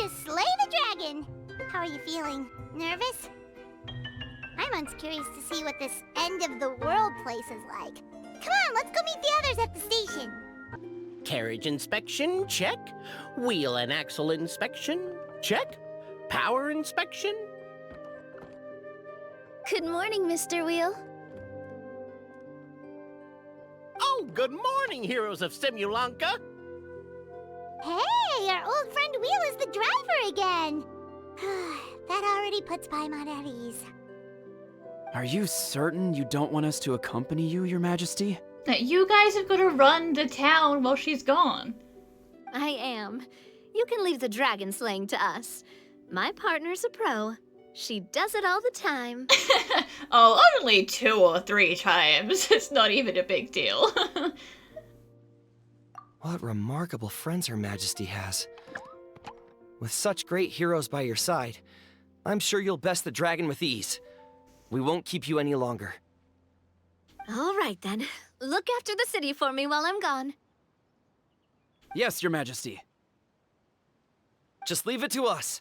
to slay the dragon. How are you feeling? Nervous? I'm curious to see what this end of the world place is like. Come on, let's go meet the others at the station. Carriage inspection, check. Wheel and axle inspection, check. Power inspection. Good morning, Mr. Wheel. Oh, good morning, heroes of Simulanka. Hey, our old friend Wheel is the driver again. That already puts Paimon at ease. Are you certain you don't want us to accompany you, Your Majesty? You guys have got to run the town while she's gone. I am. You can leave the dragon slaying to us. My partner's a pro. She does it all the time. Oh, only 2 or 3 times. It's not even a big deal. What remarkable friends Her Majesty has. With such great heroes by your side, I'm sure you'll best the dragon with ease. We won't keep you any longer. All right, then. Look after the city for me while I'm gone. Yes, Your Majesty. Just leave it to us.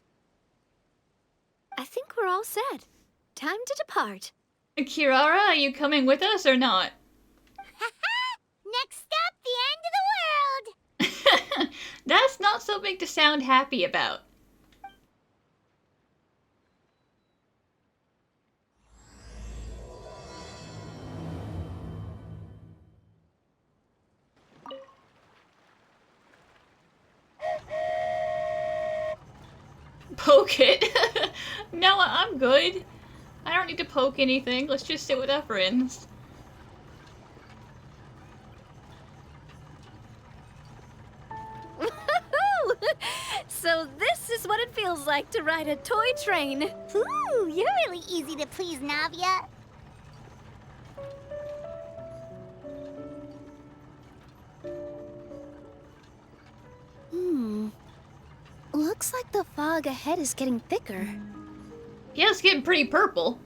I think we're all set. Time to depart. Kirara, are you coming with us or not? Next stop, the end of the world! That's not something to sound happy about. Poke it? No, I'm good. I don't need to poke anything. Let's just sit with our friends. So this is what it feels like to ride a toy train. Ooh, you're really easy to please, Navia. Looks like the fog ahead is getting thicker. Yeah, it's getting pretty purple.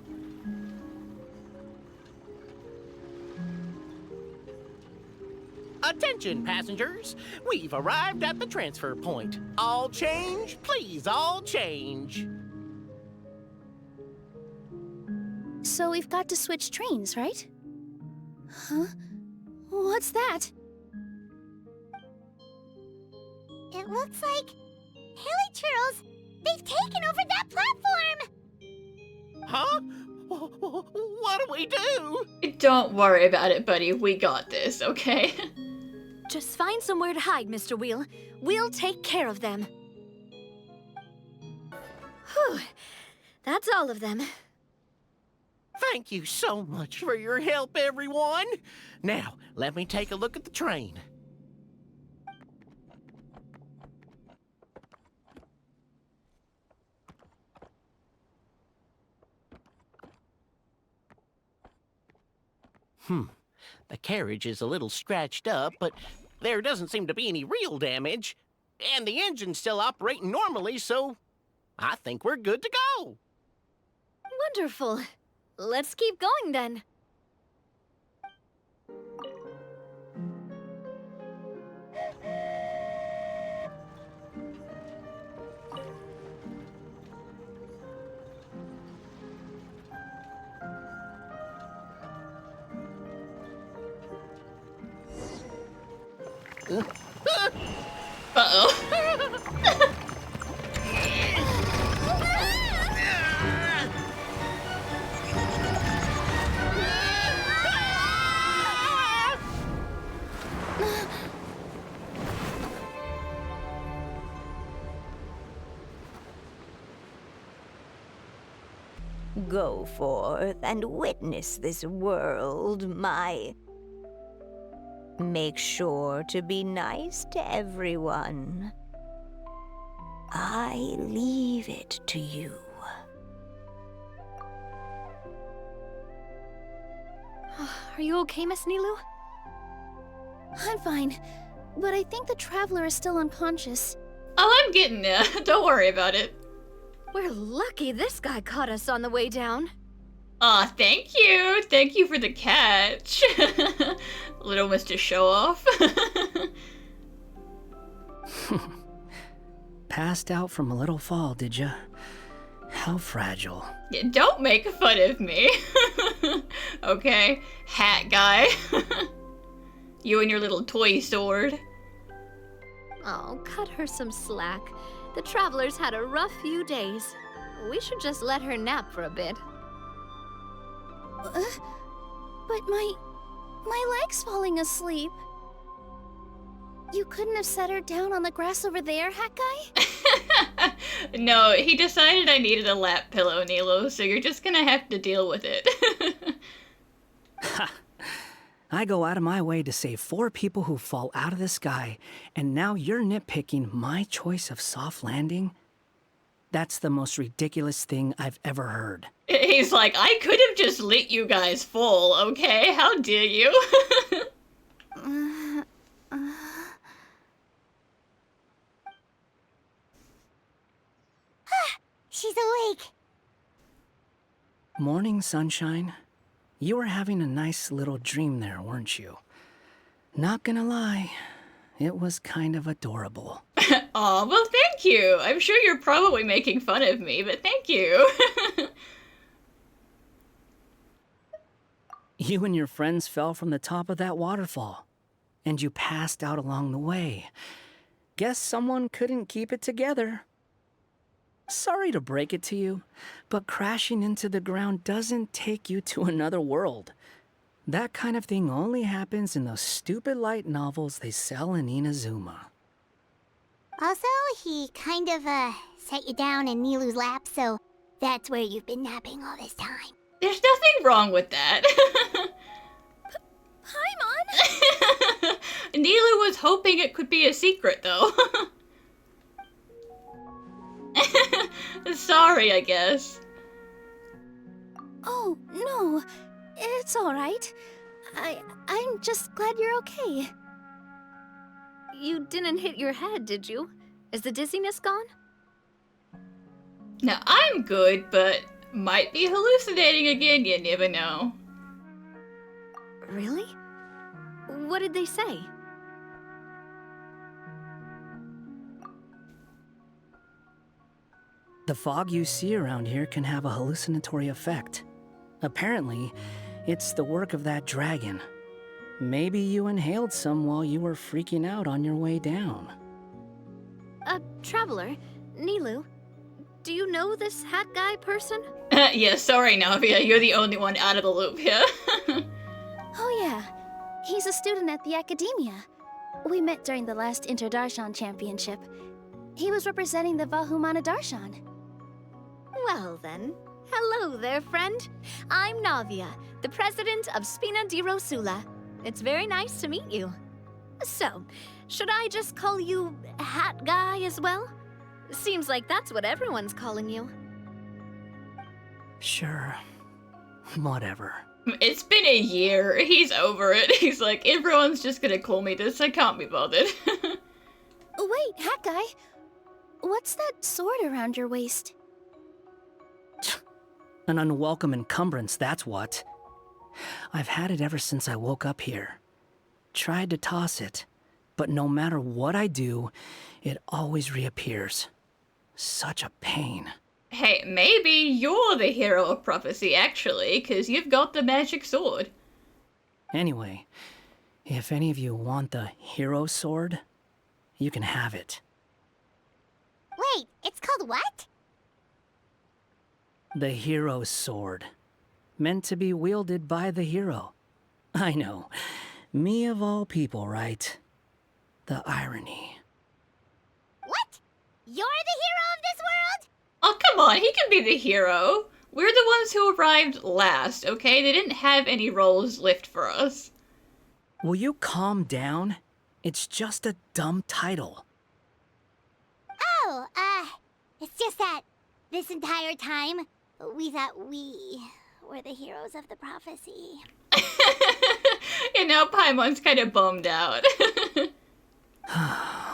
Attention, passengers. We've arrived at the transfer point. All change, please, all change. So we've got to switch trains, right? Huh? What's that? It looks like Hilly Churls, they've taken over that platform! Huh? What do we do? Don't worry about it, buddy. We got this, okay? Just find somewhere to hide, Mr. Wheel. We'll take care of them. Whew. That's all of them. Thank you so much for your help, everyone. Now, let me take a look at the train. The carriage is a little scratched up, but there doesn't seem to be any real damage. And the engine's still operating normally, so I think we're good to go. Wonderful. Let's keep going then. Uh-oh. Go forth and witness this world, my... Make sure to be nice to everyone. I leave it to you. Are you okay, Miss Nilu? I'm fine, but I think the Traveler is still unconscious. Oh, I'm getting there. Don't worry about it. We're lucky this guy caught us on the way down. Aw, thank you. Thank you for the catch. Little Mr. Show-Off. Passed out from a little fall, did ya? How fragile. Yeah, don't make fun of me. Okay, hat guy. You and your little toy sword. Oh, cut her some slack. The travelers had a rough few days. We should just let her nap for a bit. But my leg's falling asleep. You couldn't have set her down on the grass over there, Hat Guy? No, he decided I needed a lap pillow, Nilo, so you're just gonna have to deal with it. Ha! I go out of my way to save 4 people who fall out of the sky, and now you're nitpicking my choice of soft landing? That's the most ridiculous thing I've ever heard. He's like, I could have just lit you guys full, okay? How dare you? She's awake. Morning, sunshine. You were having a nice little dream there, weren't you? Not gonna lie, it was kind of adorable. Aw, well thank you. I'm sure you're probably making fun of me, but thank you. You and your friends fell from the top of that waterfall, and you passed out along the way. Guess someone couldn't keep it together. Sorry to break it to you, but crashing into the ground doesn't take you to another world. That kind of thing only happens in those stupid light novels they sell in Inazuma. Also, he kind of, set you down in Nilu's lap, so that's where you've been napping all this time. There's nothing wrong with that. Paimon? Nilu was hoping it could be a secret, though. Sorry, I guess. Oh, no. It's all right. I'm just glad you're okay. You didn't hit your head, did you? Is the dizziness gone? Now, I'm good, but might be hallucinating again, you never know. Really? What did they say? The fog you see around here can have a hallucinatory effect. Apparently, it's the work of that dragon. Maybe you inhaled some while you were freaking out on your way down. Traveler, Nilu, do you know this hat guy person? Yeah, sorry, Navia, you're the only one out of the loop here. Oh, yeah. He's a student at the academia. We met during the last Inter-Darshan Championship. He was representing the Vahumana Darshan. Well then, hello there, friend. I'm Navia, the president of Spina di Rosula. It's very nice to meet you. So, should I just call you Hat Guy as well? Seems like that's what everyone's calling you. Sure. Whatever. It's been a year. He's over it. He's like, everyone's just gonna call me this. I can't be bothered. Wait, Hat Guy. What's that sword around your waist? An unwelcome encumbrance, that's what. I've had it ever since I woke up here. Tried to toss it, but no matter what I do, it always reappears. Such a pain. Hey, maybe you're the hero of prophecy, actually, because you've got the magic sword. Anyway, if any of you want the hero sword, you can have it. Wait, it's called what? The hero sword. Meant to be wielded by the hero. I know. Me of all people, right? The irony. What? You're the hero of this world? Oh, come on, he can be the hero. We're the ones who arrived last, okay? They didn't have any roles left for us. Will you calm down? It's just a dumb title. Oh, it's just that this entire time, we thought we were the heroes of the prophecy. You know, Paimon's kind of bummed out.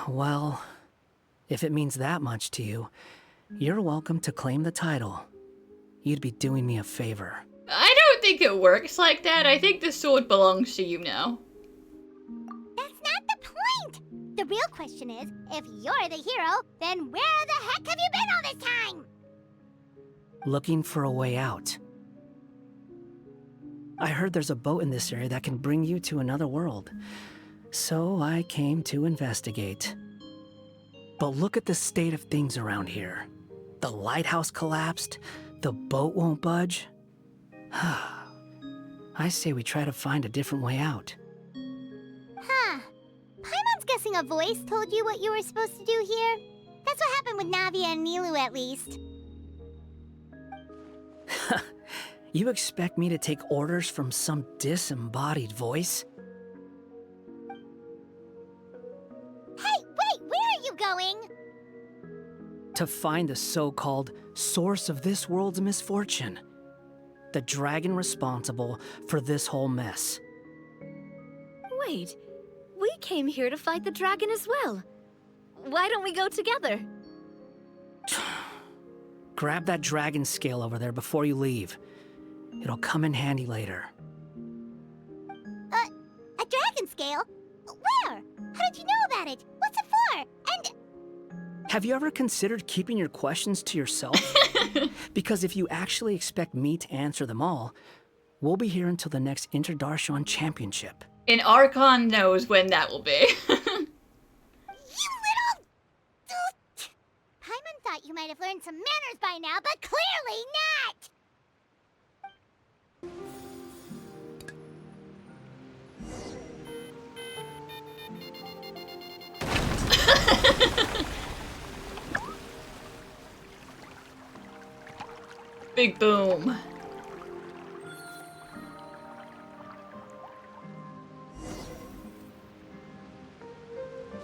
Well, if it means that much to you, you're welcome to claim the title. You'd be doing me a favor. I don't think it works like that. I think the sword belongs to you now. That's not the point! The real question is, if you're the hero, then where the heck have you been all this time? Looking for a way out. I heard there's a boat in this area that can bring you to another world. So I came to investigate. But look at the state of things around here. The lighthouse collapsed, the boat won't budge. I say we try to find a different way out. Huh. Paimon's guessing a voice told you what you were supposed to do here. That's what happened with Navia and Nilu, at least. You expect me to take orders from some disembodied voice? Hey, wait, where are you going? To find the so-called source of this world's misfortune. The dragon responsible for this whole mess. Wait, we came here to fight the dragon as well. Why don't we go together? Grab that dragon scale over there before you leave. It'll come in handy later. A dragon scale? Where? How did you know about it? What's it for? And... Have you ever considered keeping your questions to yourself? Because if you actually expect me to answer them all, we'll be here until the next Interdarshan Championship. And Archon knows when that will be. You little... Paimon thought you might have learned some manners by now, but clearly not! Big boom.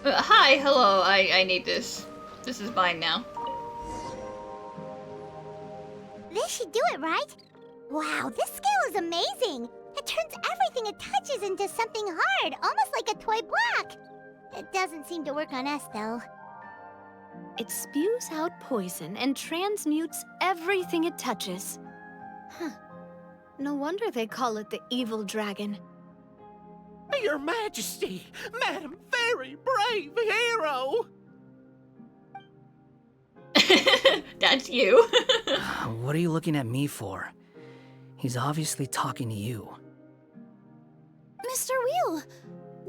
Hi, hello, I need this. This is mine now. This should do it, right? Wow, this scale is amazing! It turns everything it touches into something hard, almost like a toy block. It doesn't seem to work on us, though. It spews out poison and transmutes everything it touches. Huh. No wonder they call it the evil dragon. Your Majesty, Madam Very Brave Hero! That's you. What are you looking at me for? He's obviously talking to you. Mr. Wheel,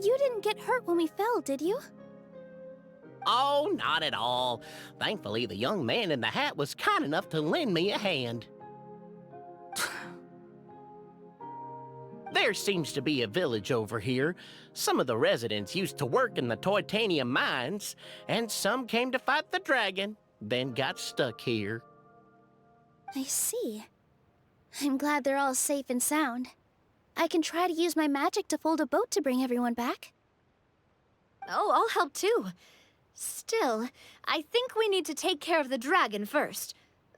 you didn't get hurt when we fell, did you? Oh, not at all. Thankfully, the young man in the hat was kind enough to lend me a hand. There seems to be a village over here. Some of the residents used to work in the titanium mines, and some came to fight the dragon, then got stuck here. I see. I'm glad they're all safe and sound. I can try to use my magic to fold a boat to bring everyone back. Oh, I'll help too. Still, I think we need to take care of the dragon first.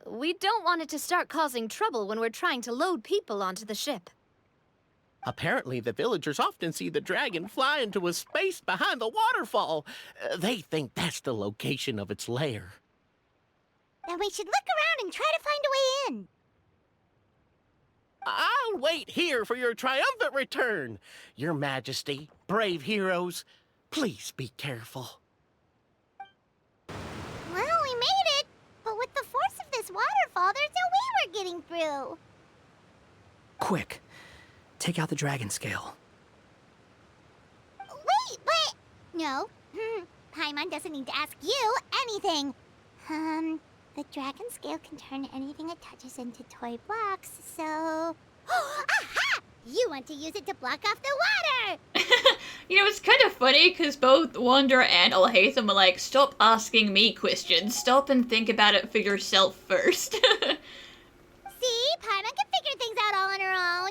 We don't want it to start causing trouble when we're trying to load people onto the ship. Apparently, the villagers often see the dragon fly into a space behind the waterfall. They think that's the location of its lair. Then we should look around and try to find a way in. I'll wait here for your triumphant return. Your Majesty, brave heroes, please be careful. Well, we made it. But with the force of this waterfall, there's no way we're getting through. Quick, take out the dragon scale. Wait, but... No. Paimon doesn't need to ask you anything. The dragon scale can turn anything it touches into toy blocks, so... Aha! You want to use it to block off the water! You know, it's kind of funny because both Wander and Alhaitham are like, stop asking me questions. Stop and think about it for yourself first. See? Paimon can figure things out all on her own.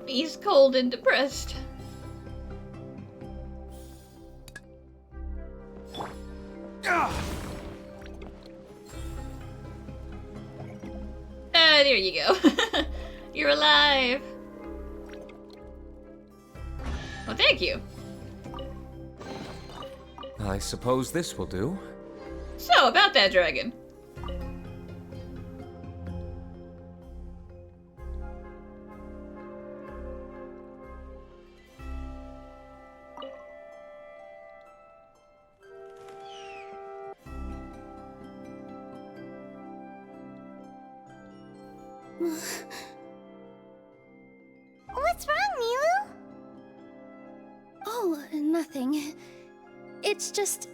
He's cold and depressed. you go. You're alive. Well, thank you. I suppose this will do. So, about that dragon. What's wrong, Milu? Oh, nothing. It's just...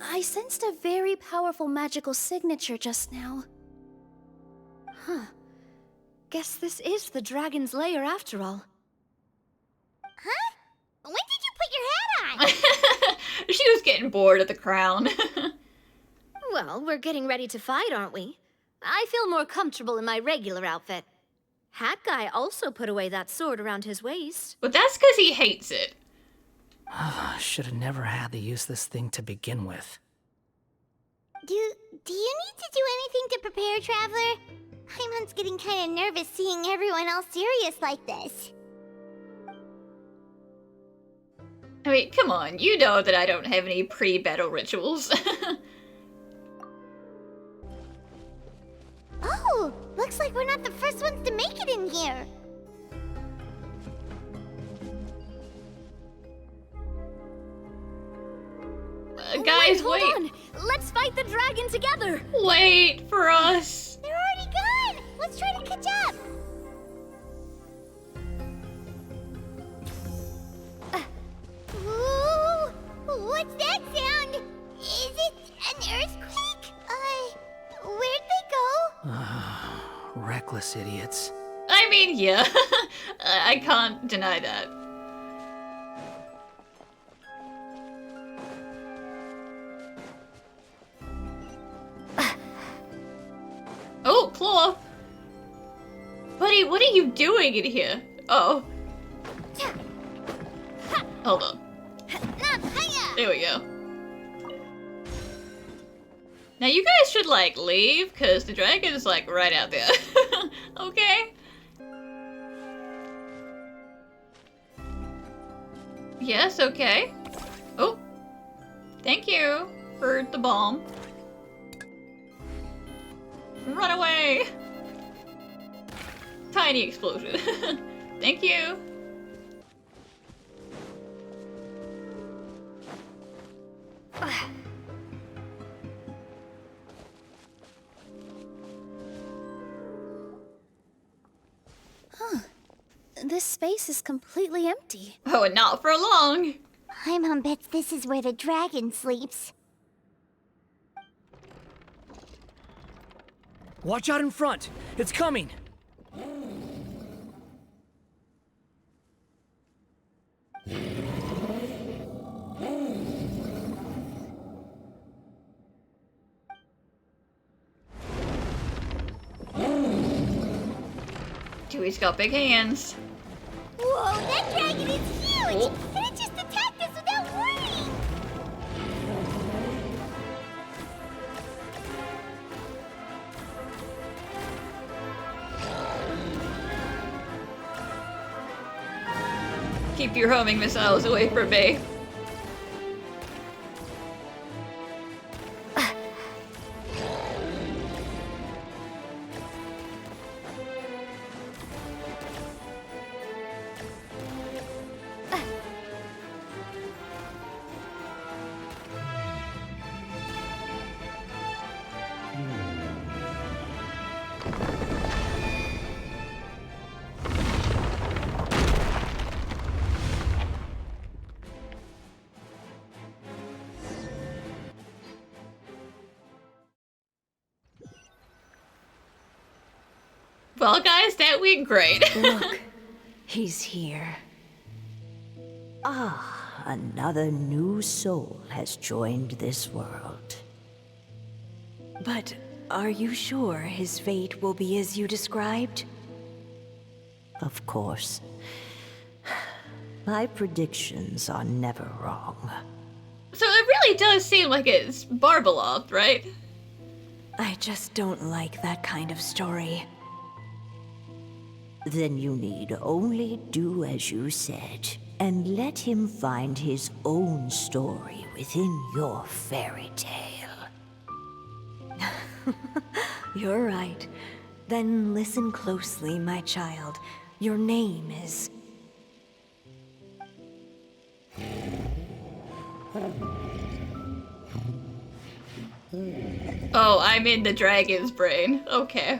I sensed a very powerful magical signature just now. Huh. Guess this is the dragon's lair after all. Huh? When did you put your hat on? She was getting bored of the crown. Well, we're getting ready to fight, aren't we? I feel more comfortable in my regular outfit. Hat Guy also put away that sword around his waist. But that's because he hates it. Should have never had to use this thing to begin with. Do you need to do anything to prepare, Traveler? Paimon's getting kind of nervous seeing everyone else serious like this. I mean, come on, you know that I don't have any pre-battle rituals. Oh, looks like we're not the first ones to make it in here. Guys, Hold wait. on! Let's fight the dragon together! Wait for us. They're already gone. Let's try to catch up. Ooh, what's that sound? Is it an earthquake? Where'd they go? Reckless idiots. I mean, yeah. I can't deny that. Oh, Claw! Buddy, what are you doing in here? Oh. Hold on. There we go. Now you guys should, like, leave, because the dragon is, like, right out there. Okay? Yes, okay. Oh. Thank you for the bomb. Run away! Tiny explosion. Thank you. This space is completely empty. Oh, and not for long. Paimon bets this is where the dragon sleeps. Watch out in front! It's coming! Dewey's got big hands. Whoa, that dragon is huge! And it just attacked us without warning! Keep your homing missiles away from me. Well, guys, that went great. Look, he's here. Ah, another new soul has joined this world. But are you sure his fate will be as you described? Of course. My predictions are never wrong. So it really does seem like it's Barbeloth, right? I just don't like that kind of story. Then you need only do as you said, and let him find his own story within your fairy tale. You're right. Then listen closely, my child. Your name is... Oh, I'm in the dragon's brain. Okay.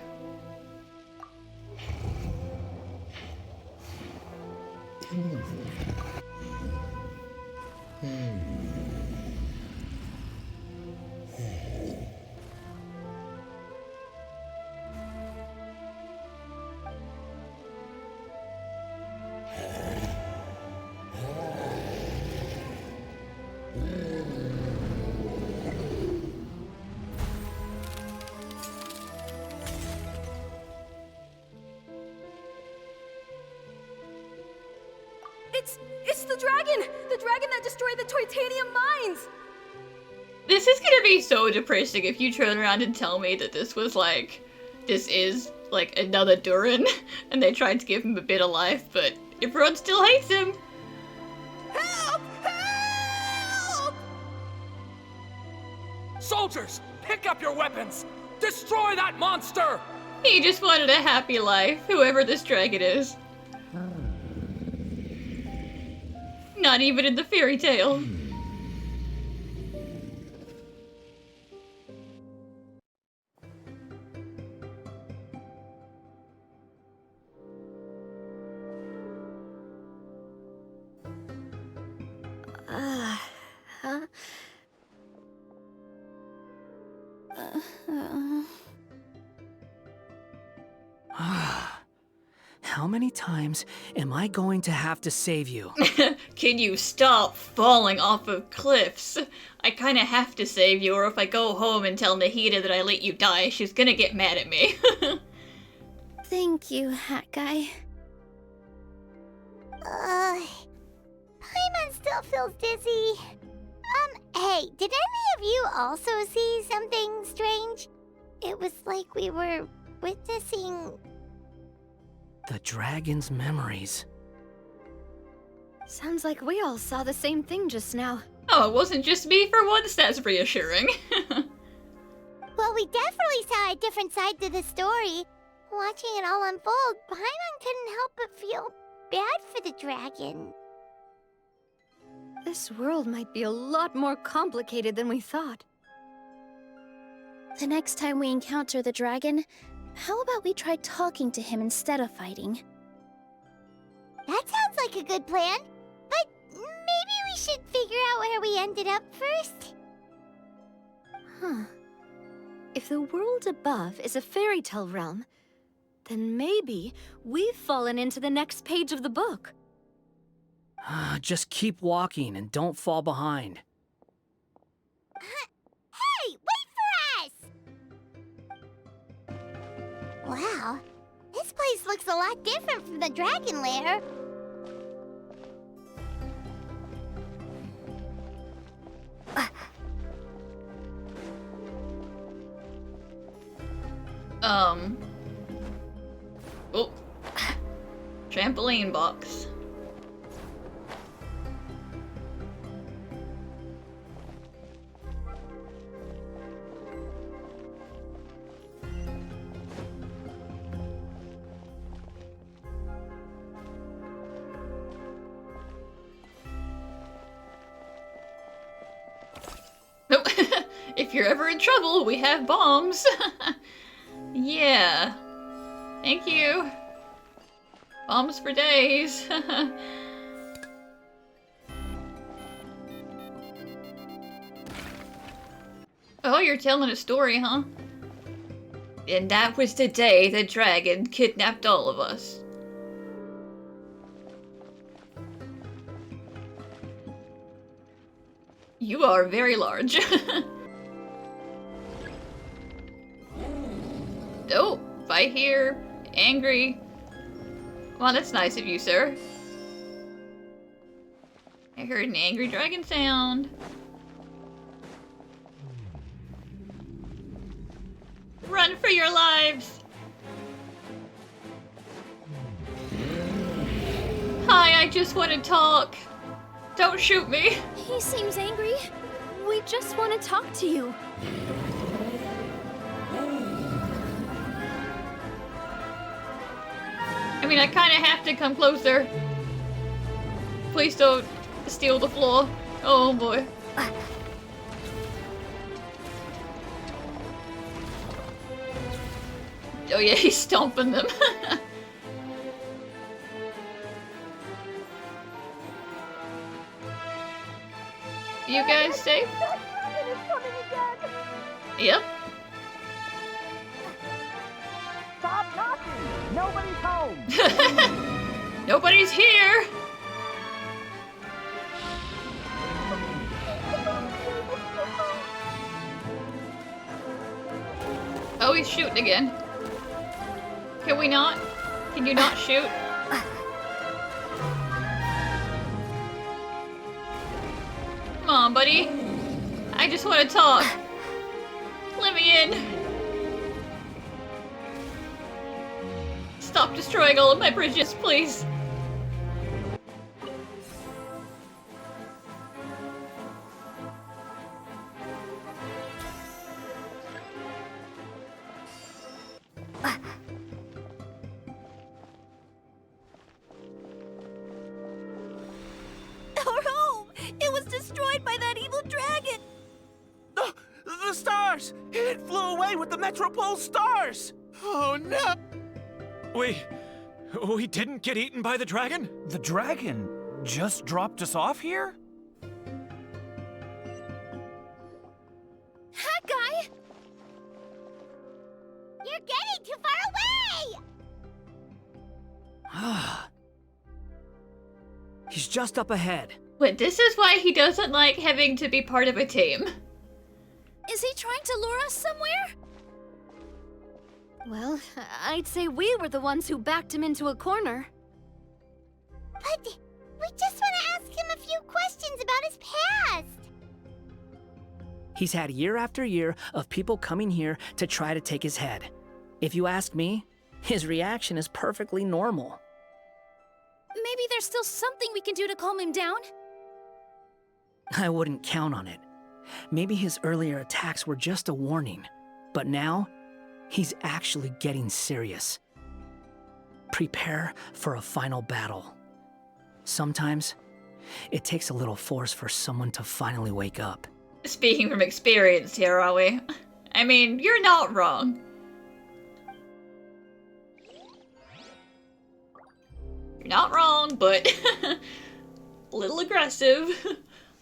It's the dragon! The dragon that destroyed the Titanium mines! This is gonna be so depressing if you turn around and tell me that this is like another Durin, and they tried to give him a bit of life, but everyone still hates him. Help! Help! Soldiers, pick up your weapons! Destroy that monster! He just wanted a happy life, whoever this dragon is. Not even in the fairy tale. How many times am I going to have to save you? Can you stop falling off of cliffs? I kinda have to save you, or if I go home and tell Nahida that I let you die, she's gonna get mad at me. Thank you, Hat Guy. Paimon still feels dizzy. Hey, did any of you also see something strange? It was like we were witnessing... The dragon's memories. Sounds like we all saw the same thing just now. Oh, it wasn't just me for once, that's reassuring. Well, we definitely saw a different side to the story. Watching it all unfold, Paimon couldn't help but feel bad for the dragon. This world might be a lot more complicated than we thought. The next time we encounter the dragon, how about we try talking to him instead of fighting? That sounds like a good plan. But maybe we should figure out where we ended up first. Huh. If the world above is a fairy tale realm, then maybe we've fallen into the next page of the book. Just keep walking and don't fall behind. Hey, wait for us! Wow, this place looks a lot different from the dragon lair. Oh. Trampoline box. Nope. If you're ever in trouble, we have bombs. Yeah. Thank you. Bombs for days. Oh, you're telling a story, huh? And that was the day the dragon kidnapped all of us. You are very large. Oh, fight here. Angry. Well, that's nice of you, sir. I heard an angry dragon sound. Run for your lives! I just want to talk. Don't shoot me. He seems angry. We just want to talk to you. I mean, I kind of have to come closer. Please don't steal the floor. Oh boy. Oh yeah, he's stomping them. You guys safe? Yep. Stop knocking! Nobody's home! Nobody's here! Oh, he's shooting again. Can we not? Can you not shoot? Come on, buddy. I just want to talk. Let me in. Stop destroying all of my bridges, please. Our home! It was destroyed by that evil dragon! The stars! It flew away with the Metropole stars! Oh no! We didn't get eaten by the dragon? The dragon just dropped us off here? Hat guy! You're getting too far away! He's just up ahead. But this is why he doesn't like having to be part of a team. Is he trying to lure us somewhere? Well, I'd say we were the ones who backed him into a corner. But we just want to ask him a few questions about his past. He's had year after year of people coming here to try to take his head. If you ask me, his reaction is perfectly normal. Maybe there's still something we can do to calm him down? I wouldn't count on it. Maybe his earlier attacks were just a warning, but now he's actually getting serious. Prepare for a final battle. Sometimes it takes a little force for someone to finally wake up. Speaking from experience here, are we? I mean, you're not wrong. You're not wrong, but little aggressive.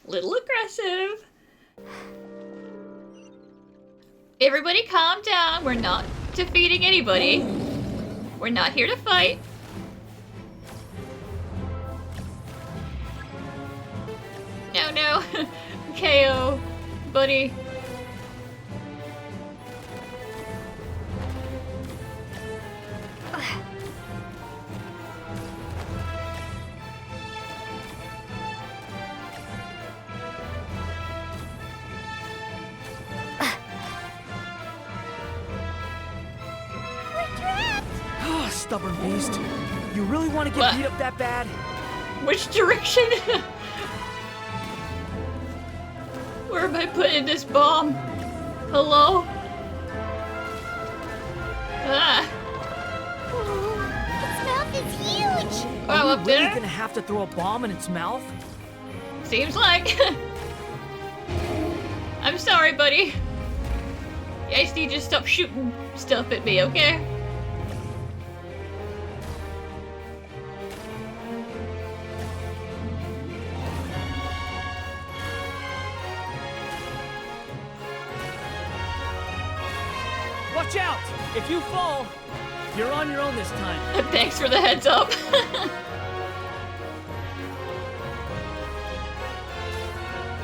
Little aggressive. Everybody calm down. We're not defeating anybody. We're not here to fight. No, no. KO, buddy. Stubborn beast. You really want to get beat up that bad? Which direction? Where am I putting this bomb? Hello? Ah. Its mouth is huge! Oh, Are up we really there? gonna have to throw a bomb in its mouth? Seems like. I'm sorry, buddy. I just need you to stop shooting stuff at me, okay? Watch out! If you fall, you're on your own this time. Thanks for the heads up.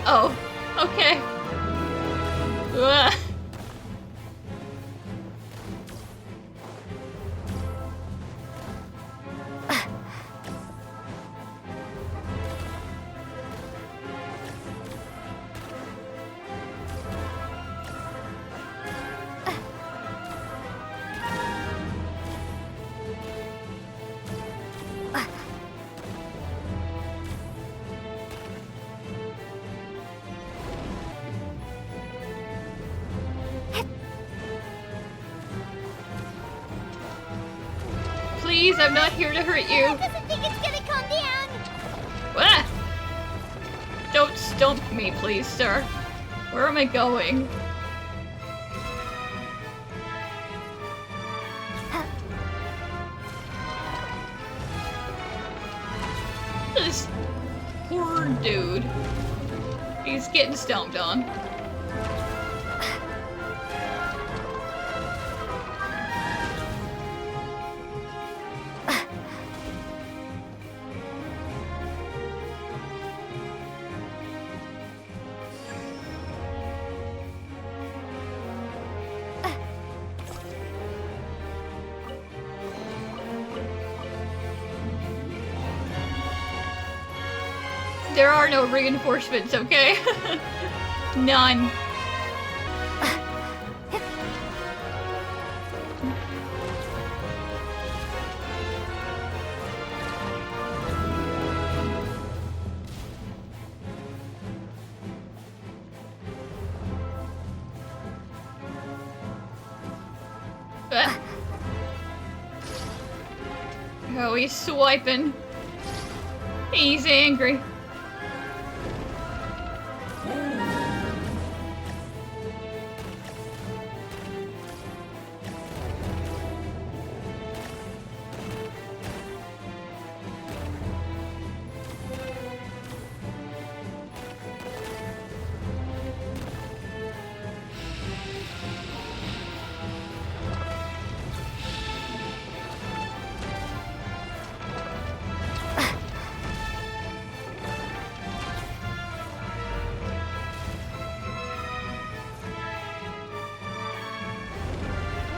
Oh, okay. Ugh. Please, I'm not here to hurt you. It doesn't think it's gonna calm down. Ah! Don't stomp me, please, sir. Where am I going? This poor dude. He's getting stomped on. There are no reinforcements, okay? None. Oh, he's swiping. He's angry.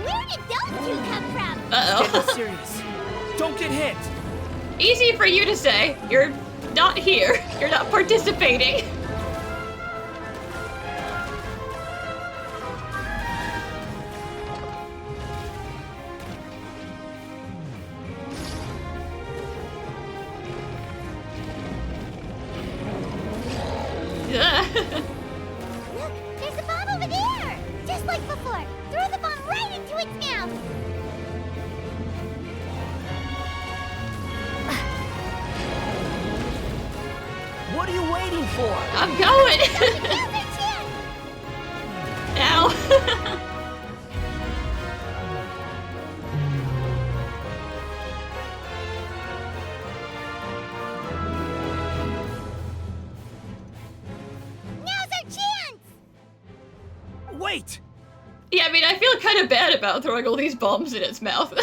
Where did those two come from? Uh-oh. Get serious. Don't get hit. Easy for you to say. You're not here. You're not participating. Look, there's a bomb over there! Just like before. Throw the bomb right into its mouth. What are you waiting for? I'm going. Now's our chance! Ow. Now's our chance! Wait! Yeah, I mean, I feel kind of bad about throwing all these bombs in its mouth.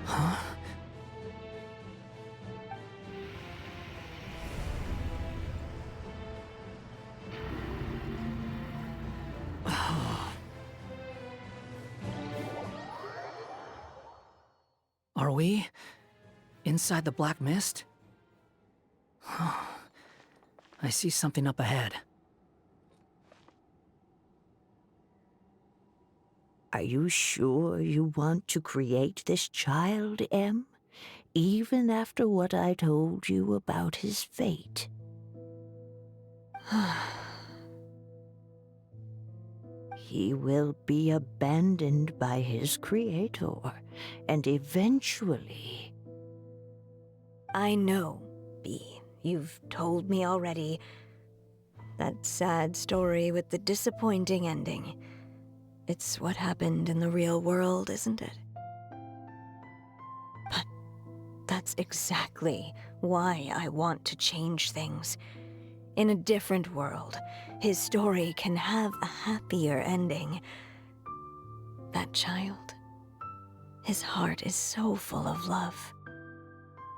Huh? Are we inside the black mist? I see something up ahead. Are you sure you want to create this child, Em? Even after what I told you about his fate? He will be abandoned by his creator, and eventually... I know, Bee. You've told me already. That sad story with the disappointing ending. It's what happened in the real world, isn't it? But that's exactly why I want to change things. In a different world, his story can have a happier ending. That child, his heart is so full of love.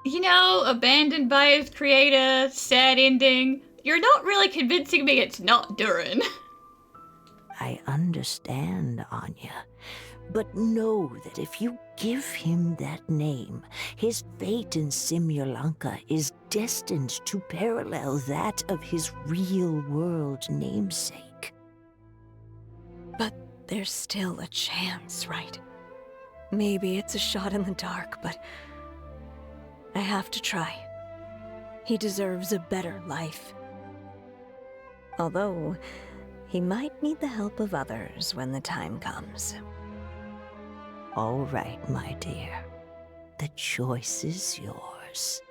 You know, abandoned by his creator, sad ending. You're not really convincing me it's not Durin. I understand, Anya. But know that if you give him that name, his fate in Simulanka is destined to parallel that of his real-world namesake. But there's still a chance, right? Maybe it's a shot in the dark, but I have to try. He deserves a better life. Although, he might need the help of others when the time comes. All right, my dear. The choice is yours.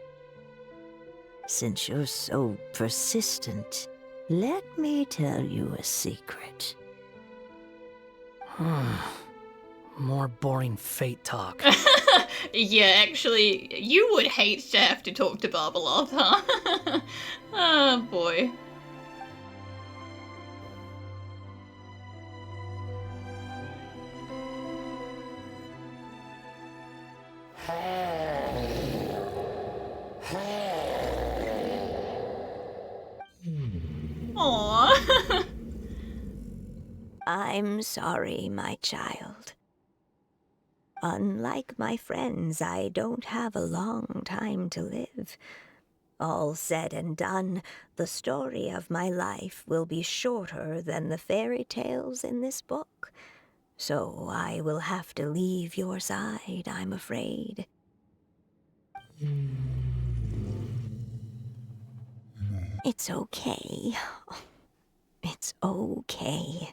Since you're so persistent, let me tell you a secret. More boring fate talk. Yeah, actually, you would hate to have to talk to Barbeloth, huh? Oh boy. Aww. I'm sorry, my child. Unlike my friends, I don't have a long time to live. All said and done, the story of my life will be shorter than the fairy tales in this book. So I will have to leave your side, I'm afraid. It's okay. It's okay.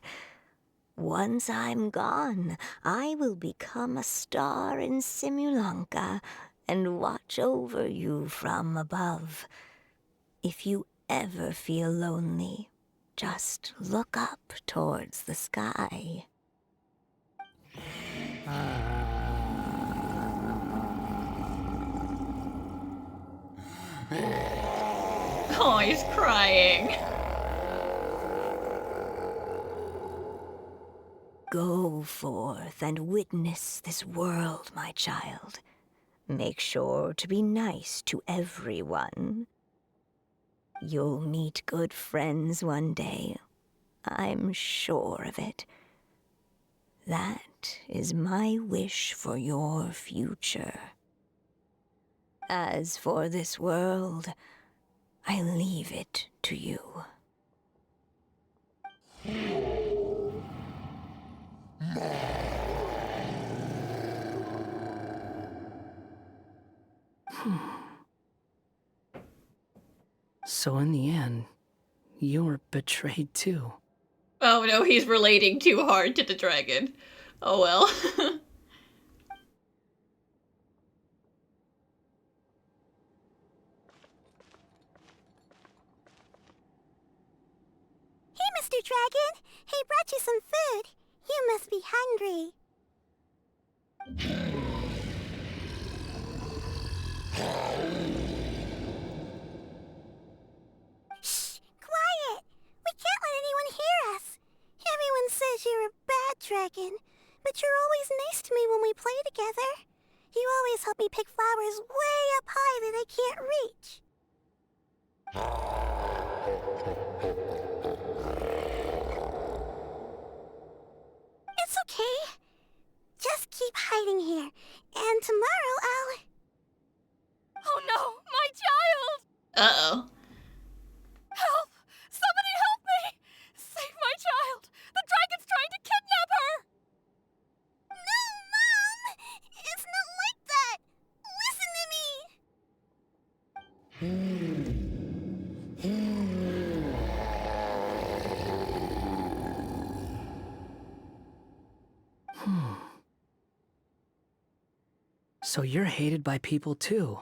Once I'm gone, I will become a star in Simulanka and watch over you from above. If you ever feel lonely, just look up towards the sky. Oh, he's crying. Go forth and witness this world, my child. Make sure to be nice to everyone. You'll meet good friends one day. I'm sure of it. That is my wish for your future. As for this world, I leave it to you. So in the end, you were betrayed too. Oh no, he's relating too hard to the dragon. Oh well. Hey, Mr. Dragon! He brought you some food. You must be hungry. Shh! Quiet! We can't let anyone hear us. Everyone says you're a bad dragon, but you're always nice to me when we play together. You always help me pick flowers way up high that I can't reach. It's okay. Just keep hiding here, and tomorrow I'll... Oh no, my child! Uh-oh. Help! Somebody help me! Save my child! The dragon's trying to kidnap her! No, Mom! It's not like that! Listen to me! So you're hated by people too.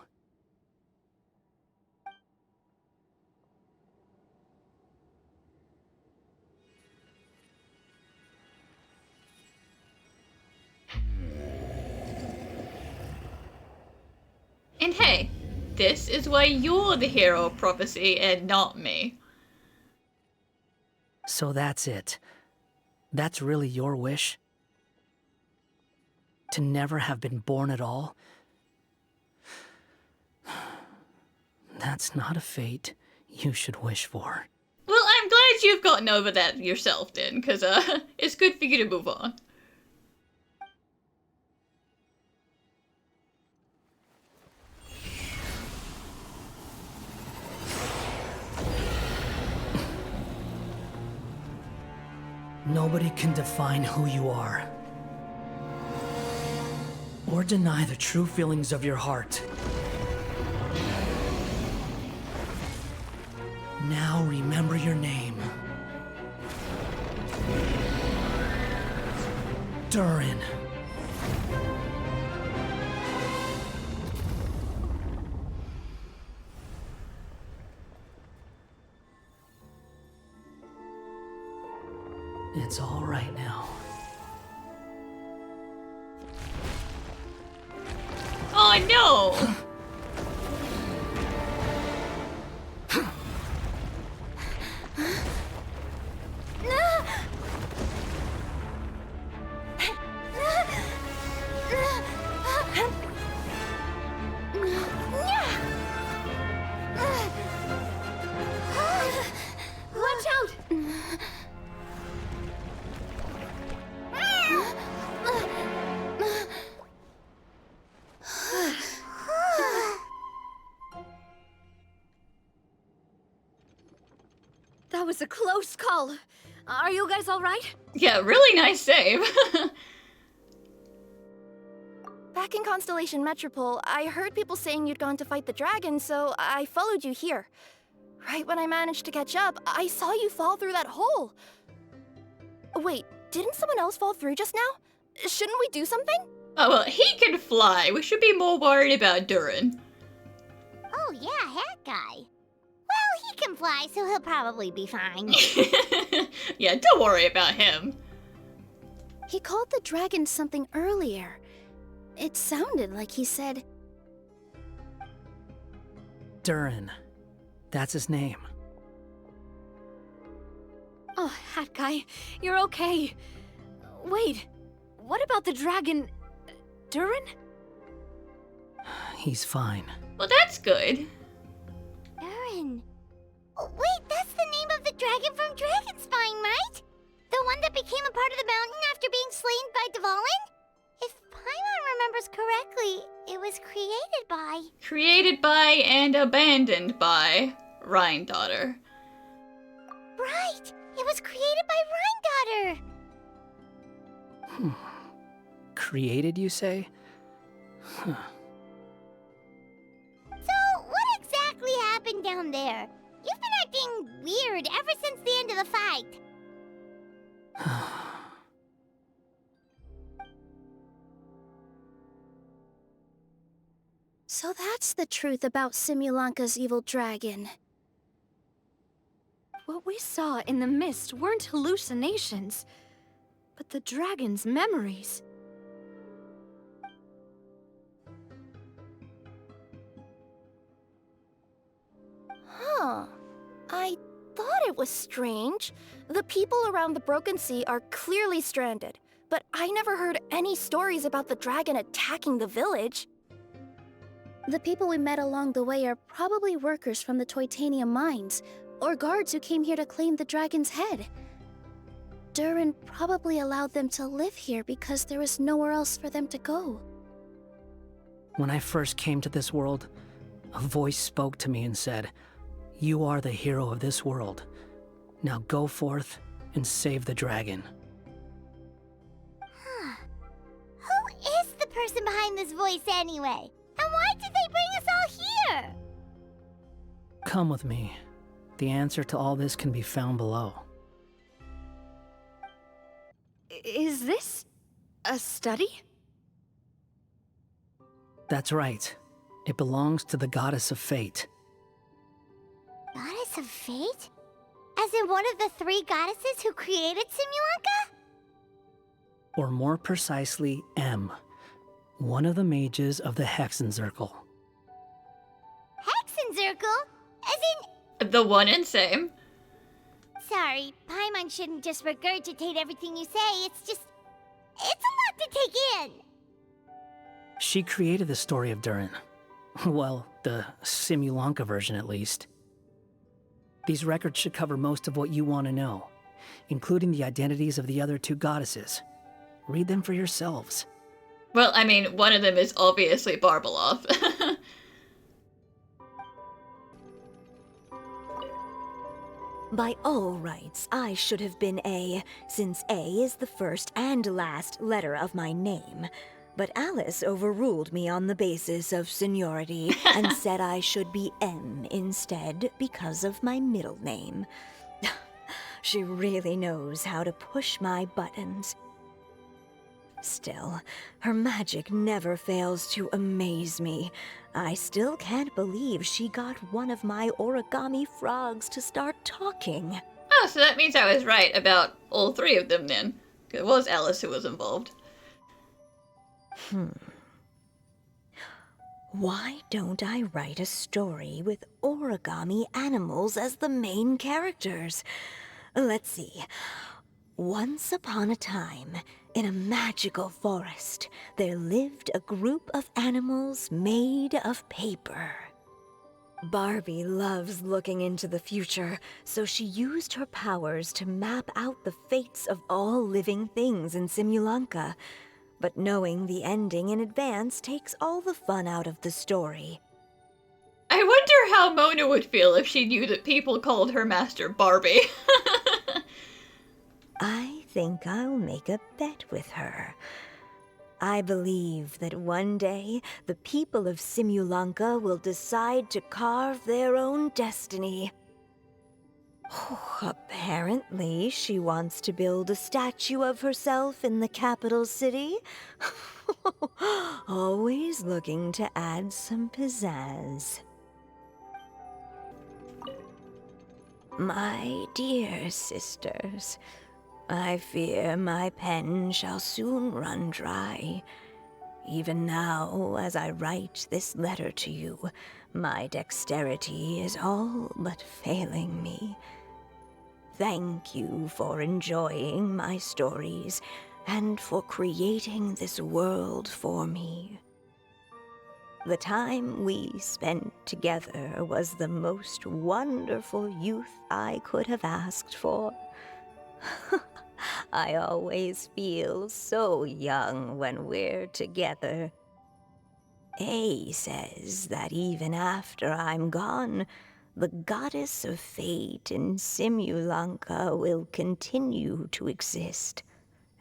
And hey, this is why you're the hero of prophecy and not me. So that's it. That's really your wish? To never have been born at all? That's not a fate you should wish for. Well, I'm glad you've gotten over that yourself then, because it's good for you to move on. Nobody can define who you are. Or deny the true feelings of your heart. Now remember your name. Durin. It's all right now. Oh no! Watch out! That was a close call. Are you guys all right? Yeah, really nice save. Back in Constellation Metropole, I heard people saying you'd gone to fight the dragon, so I followed you here. Right when I managed to catch up, I saw you fall through that hole. Wait, didn't someone else fall through just now? Shouldn't we do something? Oh well, he can fly. We should be more worried about Durin. Oh yeah, hat guy. Well, he can fly, so he'll probably be fine. Yeah, don't worry about him. He called the dragon something earlier. It sounded like he said... Durin. That's his name. Oh, Hat Guy, you're okay. Wait, what about the dragon... Durin? He's fine. Well, that's good. Durin. Oh, wait, that's the name of the dragon from Dragonspine, right? The one that became a part of the mountain after being slain by Dvalin? If Paimon remembers correctly, it was created by... Created by and abandoned by Rhine-daughter. Right! It was created by Rhine-daughter! Created, you say? Huh. So, what exactly happened down there? You've been acting weird ever since the end of the fight. So that's the truth about Simulanka's evil dragon. What we saw in the mist weren't hallucinations, but the dragon's memories. Huh. I thought it was strange. The people around the Broken Sea are clearly stranded, but I never heard any stories about the dragon attacking the village. The people we met along the way are probably workers from the Titanium mines, or guards who came here to claim the dragon's head. Durin probably allowed them to live here because there was nowhere else for them to go. When I first came to this world, a voice spoke to me and said, "You are the hero of this world. Now go forth and save the dragon." Huh. Who is the person behind this voice anyway? And why did they bring us all here? Come with me. The answer to all this can be found below. Is this a study? That's right. It belongs to the Goddess of Fate. Goddess of Fate? As in one of the 3 goddesses who created Simulanka? Or more precisely, M. One of the mages of the Hexenzirkel. Hexenzirkel? As in... The one and same. Sorry, Paimon shouldn't just regurgitate everything you say. It's a lot to take in. She created the story of Durin. Well, the Simulanka version at least. These records should cover most of what you want to know, including the identities of the other 2 goddesses. Read them for yourselves. Well, I mean, one of them is obviously Barbalov. By all rights, I should have been A, since A is the first and last letter of my name. But Alice overruled me on the basis of seniority and said I should be M instead because of my middle name. She really knows how to push my buttons. Still, her magic never fails to amaze me. I still can't believe she got one of my origami frogs to start talking. Oh, so that means I was right about all three of them then. It was Alice who was involved. Why don't I write a story with origami animals as the main characters? Let's see. Once upon a time, in a magical forest, there lived a group of animals made of paper. Barbie loves looking into the future, so she used her powers to map out the fates of all living things in Simulanka. But knowing the ending in advance takes all the fun out of the story. I wonder how Mona would feel if she knew that people called her master Barbie. I think I'll make a bet with her. I believe that one day the people of Simulanka will decide to carve their own destiny. Apparently, she wants to build a statue of herself in the capital city. Always looking to add some pizzazz. My dear sisters, I fear my pen shall soon run dry. Even now, as I write this letter to you, my dexterity is all but failing me. Thank you for enjoying my stories and for creating this world for me. The time we spent together was the most wonderful youth I could have asked for. I always feel so young when we're together. A says that even after I'm gone, the goddess of fate in Simulanka will continue to exist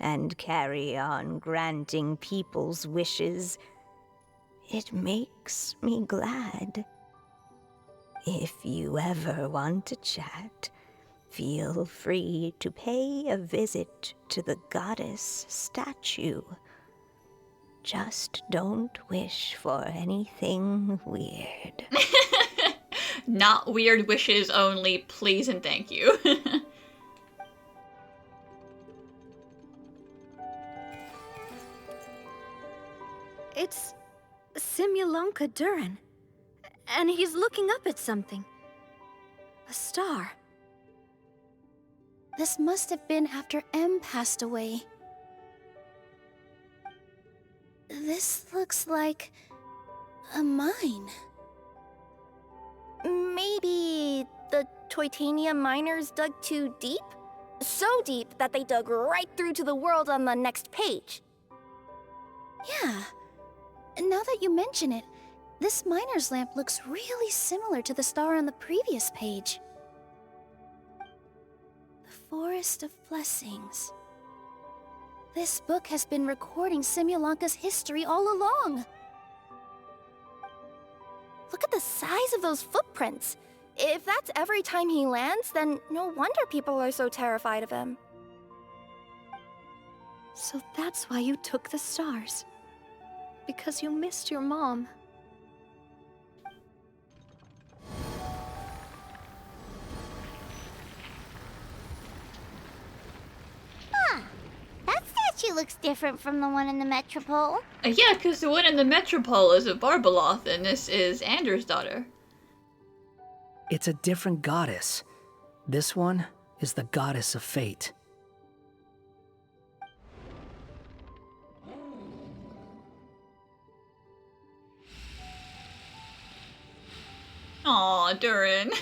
and carry on granting people's wishes. It makes me glad. If you ever want to chat, feel free to pay a visit to the goddess statue. Just don't wish for anything weird. Not weird wishes only, please and thank you. It's Simulanka Durin. And he's looking up at something. A star. This must have been after M passed away. This looks like a mine. Maybe the Titanium miners dug too deep? So deep that they dug right through to the world on the next page. Yeah. Now that you mention it, this miner's lamp looks really similar to the star on the previous page. The Forest of Blessings. This book has been recording Simulanka's history all along. Look at the size of those footprints. If that's every time he lands, then no wonder people are so terrified of him. So that's why you took the stars. Because you missed your mom. That statue looks different from the one in the Metropole. Yeah, because the one in the Metropole is of Barbaloth, and this is Anders' daughter. It's a different goddess. This one is the goddess of fate. Aw, Durin.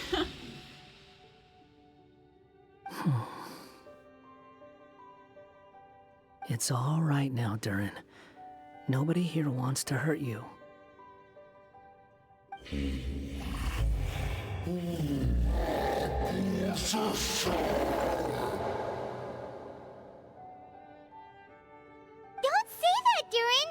It's all right now, Durin. Nobody here wants to hurt you. Don't say that, Durin!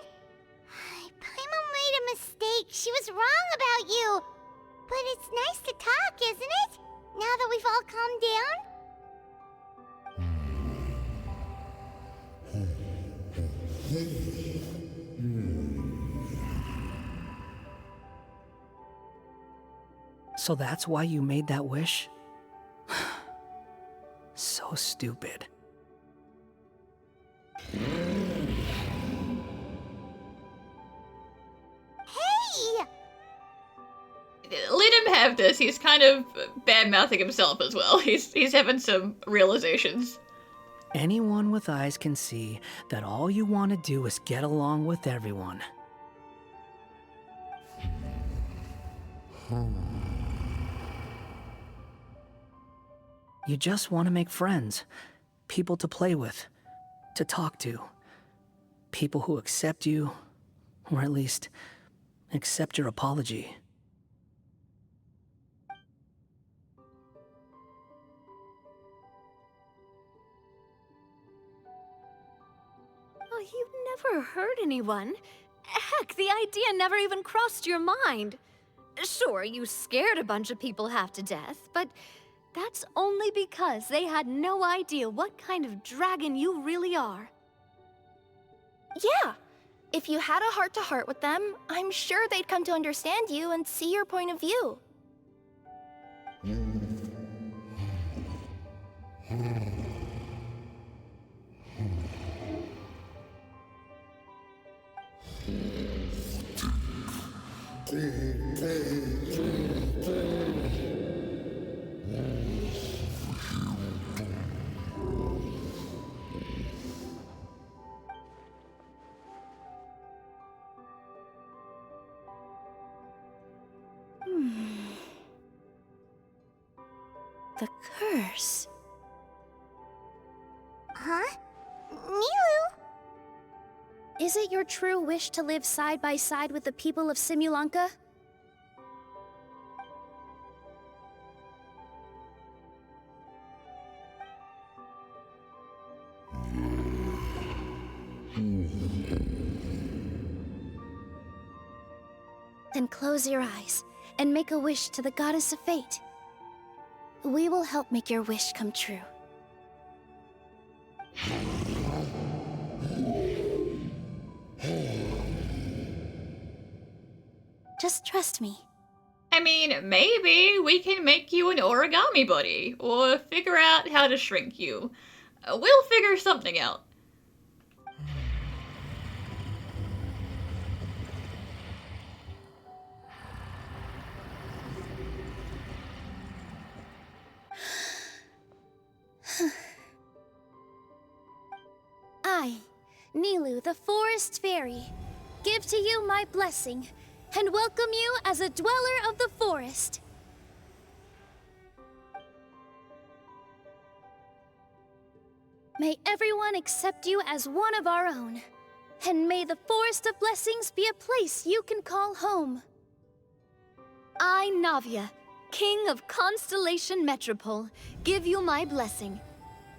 that we've all calmed down? So that's why you made that wish? So stupid. Hey! Let him have this. He's kind of bad-mouthing himself as well. He's having some realizations. Anyone with eyes can see that all you want to do is get along with everyone. You just want to make friends, people to play with, to talk to, people who accept you, or at least accept your apology. Oh, you've never hurt anyone. Heck, the idea never even crossed your mind. Sure, you scared a bunch of people half to death, but that's only because they had no idea what kind of dragon you really are. Yeah. If you had a heart-to-heart with them, I'm sure they'd come to understand you and see your point of view. The curse. Huh? Nilu? Is it your true wish to live side by side with the people of Simulanka? Then close your eyes and make a wish to the Goddess of Fate. We will help make your wish come true. Just trust me. I mean, maybe we can make you an origami buddy, or figure out how to shrink you. We'll figure something out. I, Nilu, the Forest Fairy, give to you my blessing and welcome you as a dweller of the forest. May everyone accept you as one of our own, and may the Forest of Blessings be a place you can call home. I, Navia, King of Constellation Metropole, give you my blessing.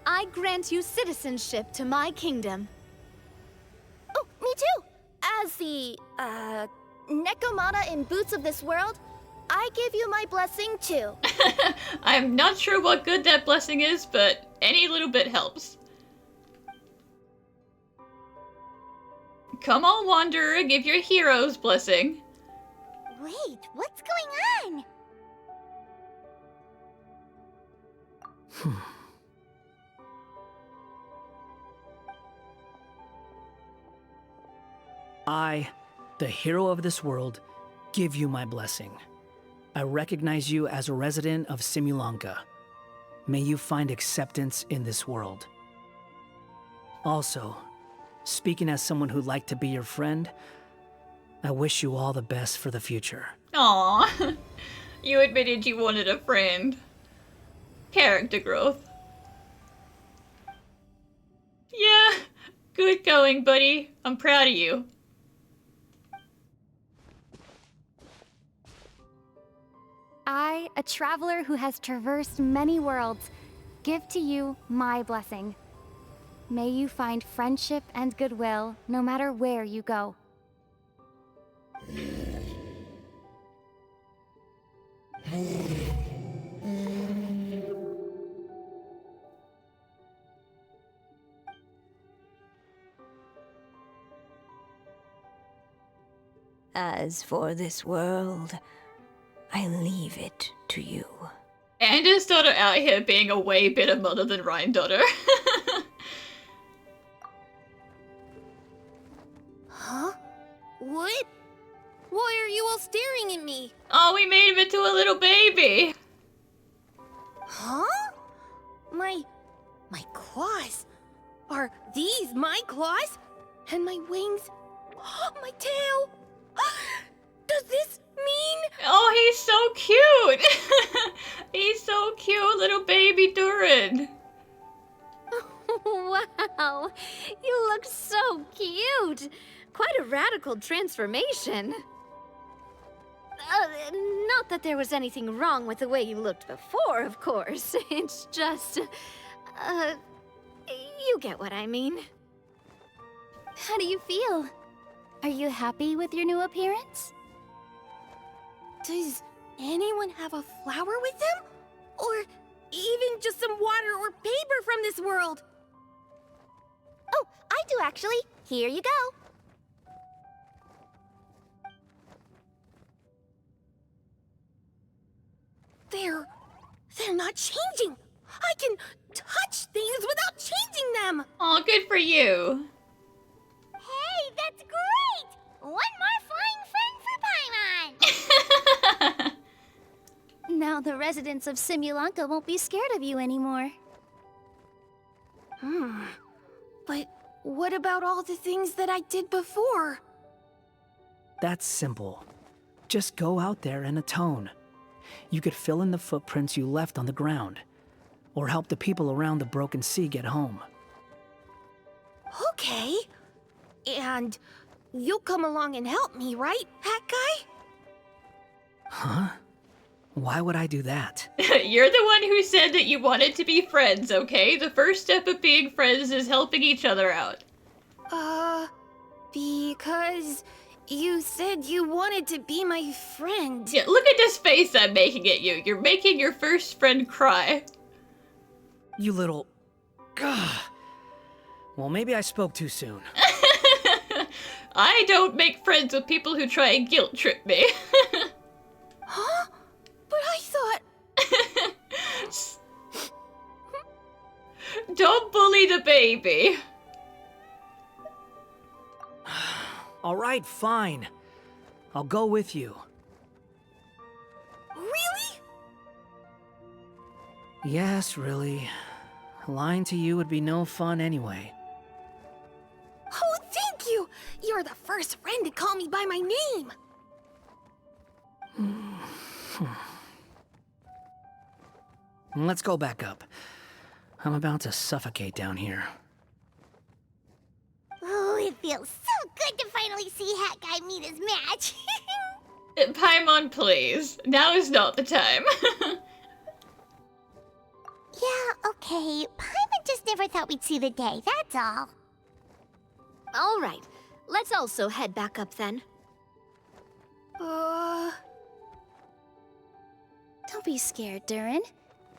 I grant you citizenship to my kingdom. Oh, me too! As the, Nekomata in Boots of this world, I give you my blessing too. I'm not sure what good that blessing is, but any little bit helps. Come on, Wanderer, give your hero's blessing. Wait, what's going on? I, the hero of this world, give you my blessing. I recognize you as a resident of Simulanka. May you find acceptance in this world. Also, speaking as someone who'd like to be your friend, I wish you all the best for the future. Aww. You admitted you wanted a friend. Character growth. Yeah, good going, buddy. I'm proud of you. I, a traveler who has traversed many worlds, give to you my blessing. May you find friendship and goodwill no matter where you go. As for this world, I leave it to you. And his daughter out here being a way better mother than Ryan daughter. Huh? What? Why are you all staring at me? Oh, we made him into a little baby. Huh? My claws. Are these my claws? And my wings? My tail? Does this mean? Oh, he's so cute. He's so cute, little baby Durin. Wow, you look so cute. Quite a radical transformation. Not that there was anything wrong with the way you looked before, of course. It's just, you get what I mean. How do you feel? Are you happy with your new appearance? Does anyone have a flower with them? Or even just some water or paper from this world? Oh, I do actually. Here you go. They're not changing. I can touch things without changing them. Oh, good for you. Hey, that's great! One more flying friend for Paimon! Now the residents of Simulanka won't be scared of you anymore. But what about all the things that I did before? That's simple. Just go out there and atone. You could fill in the footprints you left on the ground, or help the people around the broken sea get home. Okay. And you'll come along and help me, right, Hat Guy? Huh? Why would I do that? You're the one who said that you wanted to be friends, okay? The first step of being friends is helping each other out. Because you said you wanted to be my friend. Yeah, look at this face I'm making at you. You're making your first friend cry. You little... Gah. Well, maybe I spoke too soon. I don't make friends with people who try and guilt trip me. Huh? But I thought... Don't bully the baby. All right, fine. I'll go with you. Really? Yes, really. Lying to you would be no fun anyway. Oh, thank you! You're the first friend to call me by my name! Let's go back up. I'm about to suffocate down here. Oh, it feels so good to finally see Hat Guy meet his match. Paimon, please. Now is not the time. Yeah, okay. Paimon just never thought we'd see the day, that's all. All right, let's also head back up then. Don't be scared, Durin.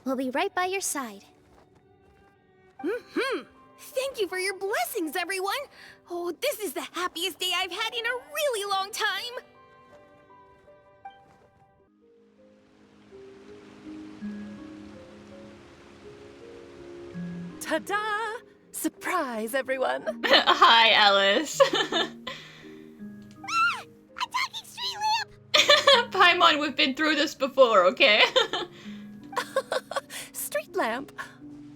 We'll be right by your side. Thank you for your blessings, everyone! Oh, this is the happiest day I've had in a really long time! Ta-da! Surprise, everyone! Hi, Alice. A talking street lamp! Paimon, we've been through this before, okay? Street lamp?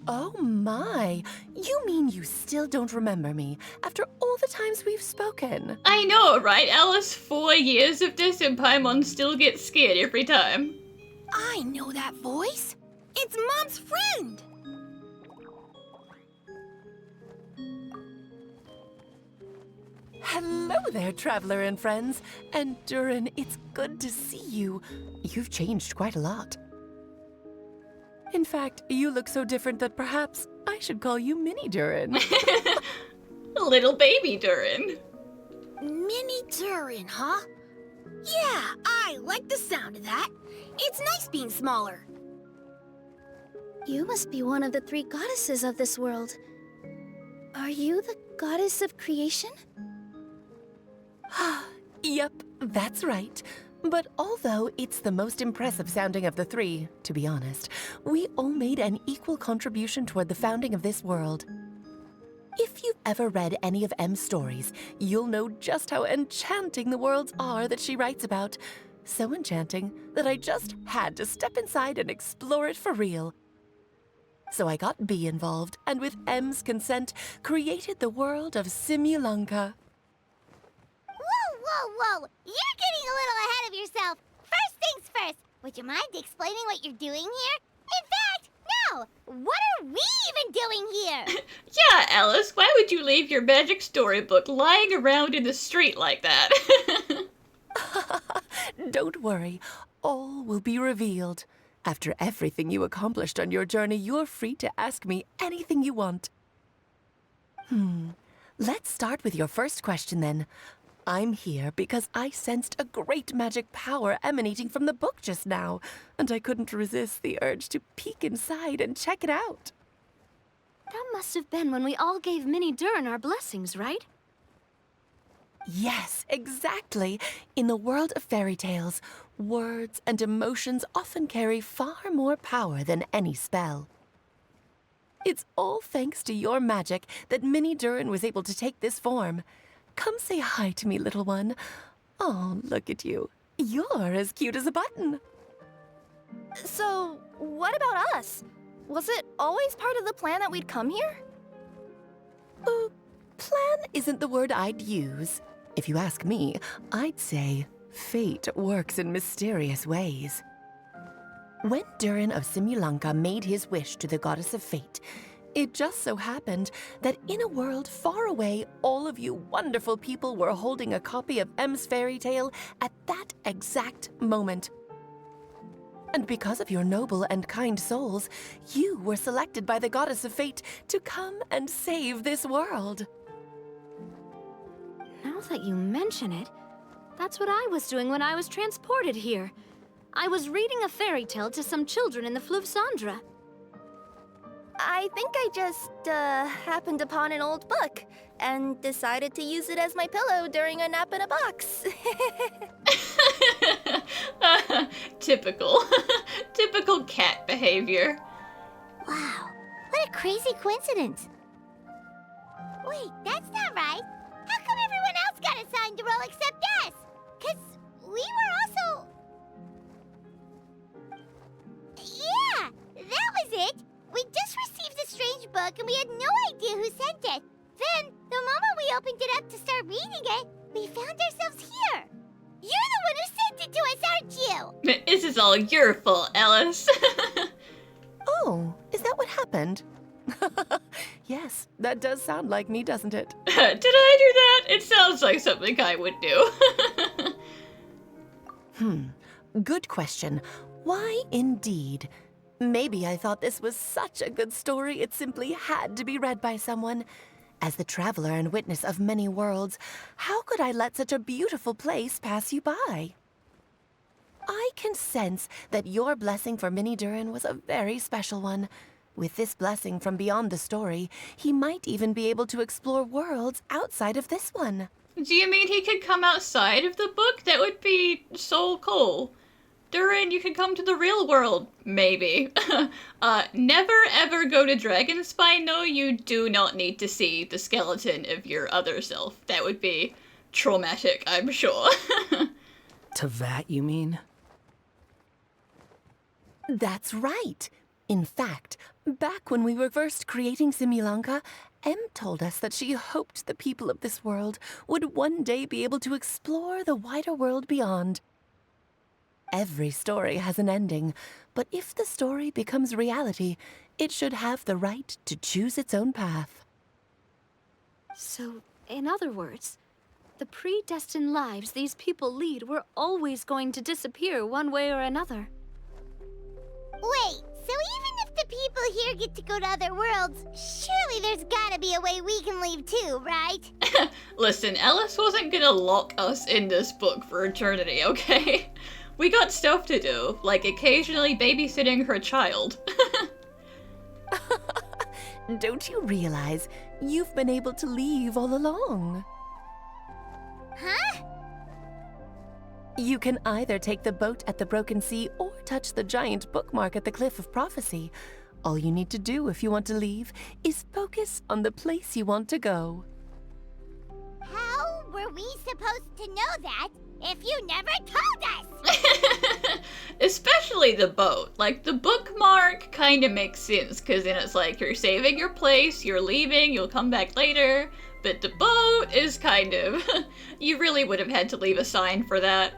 Oh my! You mean you still don't remember me after all the times we've spoken? I know, right, Alice? 4 years of this and Paimon still gets scared every time. I know that voice! It's Mom's friend! Hello there, traveler and friends. And Durin, it's good to see you. You've changed quite a lot. In fact, you look so different that perhaps I should call you Mini Durin. Little baby Durin. Mini Durin, huh? Yeah, I like the sound of that. It's nice being smaller. You must be one of the 3 goddesses of this world. Are you the goddess of creation? Yep, that's right. But although it's the most impressive sounding of the three, to be honest, we all made an equal contribution toward the founding of this world. If you've ever read any of M's stories, you'll know just how enchanting the worlds are that she writes about. So enchanting that I just had to step inside and explore it for real. So I got B involved, and with M's consent, created the world of Simulanka. Whoa! You're getting a little ahead of yourself. First things first, would you mind explaining what you're doing here? In fact, no! What are we even doing here? Yeah, Alice, why would you leave your magic storybook lying around in the street like that? Don't worry, all will be revealed. After everything you accomplished on your journey, you're free to ask me anything you want. Let's start with your first question then. I'm here because I sensed a great magic power emanating from the book just now, and I couldn't resist the urge to peek inside and check it out. That must have been when we all gave Minnie Durin our blessings, right? Yes, exactly. In the world of fairy tales, words and emotions often carry far more power than any spell. It's all thanks to your magic that Minnie Durin was able to take this form. Come say hi to me, little one. Oh, look at you. You're as cute as a button. So, what about us? Was it always part of the plan that we'd come here? Plan isn't the word I'd use. If you ask me, I'd say fate works in mysterious ways. When Durin of Simulanka made his wish to the goddess of fate, it just so happened that in a world far away, all of you wonderful people were holding a copy of M's fairy tale at that exact moment. And because of your noble and kind souls, you were selected by the goddess of fate to come and save this world. Now that you mention it, that's what I was doing when I was transported here. I was reading a fairy tale to some children in the Fleuve Cendre. I think I just, happened upon an old book and decided to use it as my pillow during a nap in a box. Typical. Typical cat behavior. Wow, what a crazy coincidence. Wait, that's not right. How come everyone else got assigned to roll except us? 'Cause we were also... Yeah, that was it. We just received a strange book and we had no idea who sent it. Then, the moment we opened it up to start reading it, we found ourselves here. You're the one who sent it to us, aren't you? This is all your fault, Alice. Oh, is that what happened? Yes, that does sound like me, doesn't it? Did I do that? It sounds like something I would do. Good question. Why indeed? Maybe I thought this was such a good story it simply had to be read by someone. As the traveler and witness of many worlds, how could I let such a beautiful place pass you by? I can sense that your blessing for Minnie Durin was a very special one. With this blessing from beyond the story, he might even be able to explore worlds outside of this one. Do you mean he could come outside of the book? That would be so cool. Durin, you could come to the real world, maybe. Never ever go to Dragonspine, though. You do not need to see the skeleton of your other self. That would be traumatic, I'm sure. Teyvat, you mean? That's right. In fact, back when we were first creating Simulanka, Em told us that she hoped the people of this world would one day be able to explore the wider world beyond. Every story has an ending, but if the story becomes reality, it should have the right to choose its own path. So, in other words, the predestined lives these people lead were always going to disappear one way or another. Wait, so even if the people here get to go to other worlds, surely there's gotta be a way we can leave too, right? Listen, Alice wasn't gonna lock us in this book for eternity, okay? We got stuff to do, like occasionally babysitting her child. Don't you realize you've been able to leave all along? Huh? You can either take the boat at the Broken Sea or touch the giant bookmark at the Cliff of Prophecy. All you need to do if you want to leave is focus on the place you want to go. How were we supposed to know that if you never told us? Especially the boat. Like, the bookmark kind of makes sense, because then it's like you're saving your place, you're leaving, you'll come back later. But the boat is kind of... you really would have had to leave a sign for that.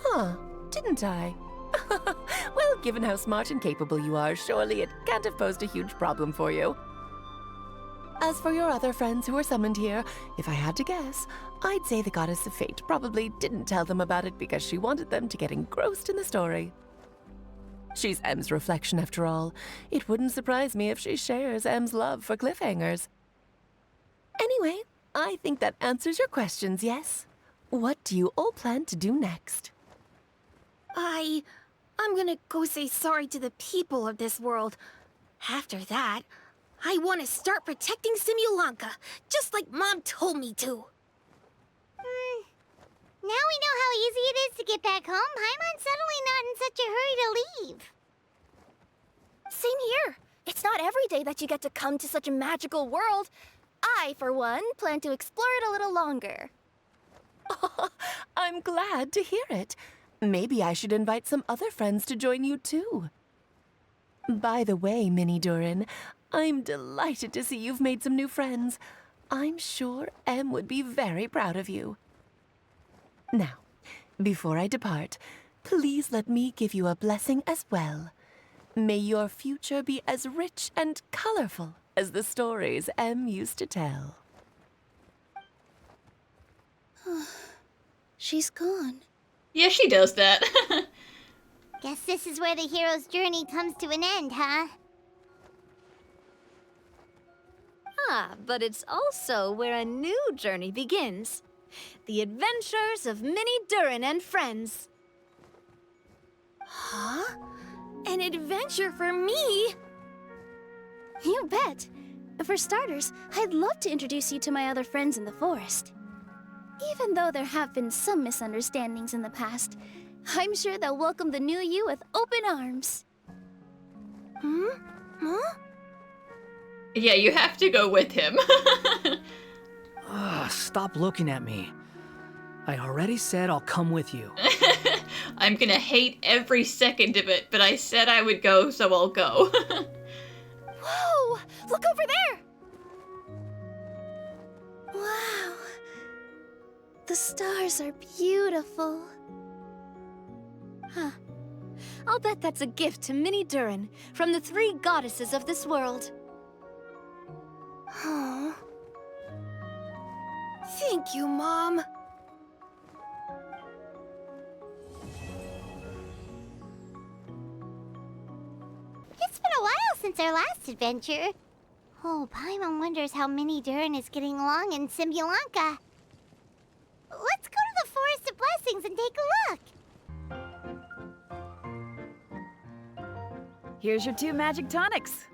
Huh, didn't I? Well, given how smart and capable you are, surely it can't have posed a huge problem for you. As for your other friends who were summoned here, if I had to guess, I'd say the Goddess of Fate probably didn't tell them about it because she wanted them to get engrossed in the story. She's M's reflection, after all. It wouldn't surprise me if she shares M's love for cliffhangers. Anyway, I think that answers your questions, yes? What do you all plan to do next? I'm gonna go say sorry to the people of this world. After that, I want to start protecting Simulanka, just like Mom told me to. Now we know how easy it is to get back home. Paimon's suddenly not in such a hurry to leave. Same here. It's not every day that you get to come to such a magical world. I, for one, plan to explore it a little longer. I'm glad to hear it. Maybe I should invite some other friends to join you too. By the way, Minnie Durin, I'm delighted to see you've made some new friends. I'm sure Em would be very proud of you. Now, before I depart, please let me give you a blessing as well. May your future be as rich and colorful as the stories Em used to tell. She's gone. Yeah, she does that. Guess this is where the hero's journey comes to an end, huh? Ah, but it's also where a new journey begins. The adventures of Minnie Durin and friends. Huh? An adventure for me? You bet. For starters, I'd love to introduce you to my other friends in the forest. Even though there have been some misunderstandings in the past, I'm sure they'll welcome the new you with open arms. Huh? Yeah, you have to go with him. Stop looking at me. I already said I'll come with you. I'm gonna hate every second of it, but I said I would go, so I'll go. Whoa! Look over there! Wow. The stars are beautiful. Huh. I'll bet that's a gift to Minnie Durin from the 3 goddesses of this world. Huh. Thank you, Mom. It's been a while since our last adventure. Oh, Paimon wonders how Minnie Durin is getting along in Simulanka. Let's go to the Forest of Blessings and take a look. Here's your 2 magic tonics.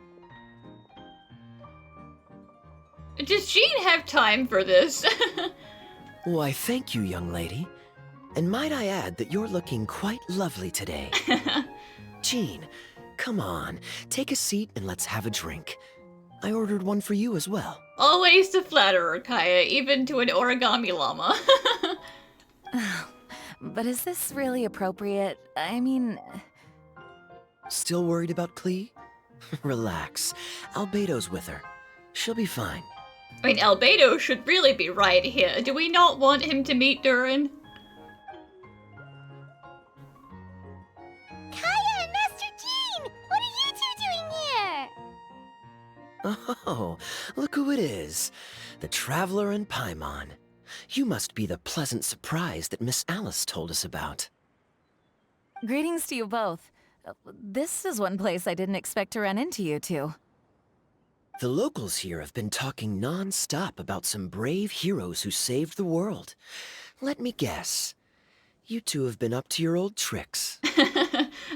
Does Jean have time for this? Why, thank you, young lady. And might I add that you're looking quite lovely today. Jean, come on, take a seat and let's have a drink. I ordered one for you as well. Always the flatterer, Kaya, even to an origami llama. But is this really appropriate? I mean... Still worried about Klee? Relax. Albedo's with her. She'll be fine. I mean, Albedo should really be right here. Do we not want him to meet Durin? Kaya and Master Jean! What are you 2 doing here? Oh, look who it is. The Traveler and Paimon. You must be the pleasant surprise that Miss Alice told us about. Greetings to you both. This is one place I didn't expect to run into you two. The locals here have been talking non-stop about some brave heroes who saved the world. Let me guess. You two have been up to your old tricks.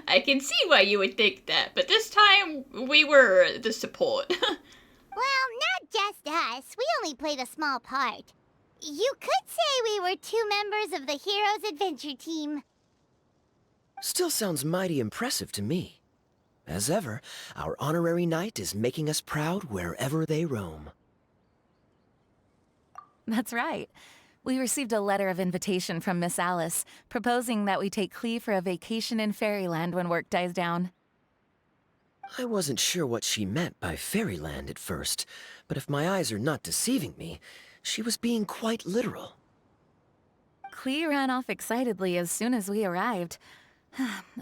I can see why you would think that, but this time we were the support. Well, not just us. We only played a small part. You could say we were 2 members of the Heroes Adventure Team. Still sounds mighty impressive to me. As ever, our honorary knight is making us proud wherever they roam. That's right. We received a letter of invitation from Miss Alice, proposing that we take Clee for a vacation in Fairyland when work dies down. I wasn't sure what she meant by Fairyland at first, but if my eyes are not deceiving me, she was being quite literal. Clee ran off excitedly as soon as we arrived.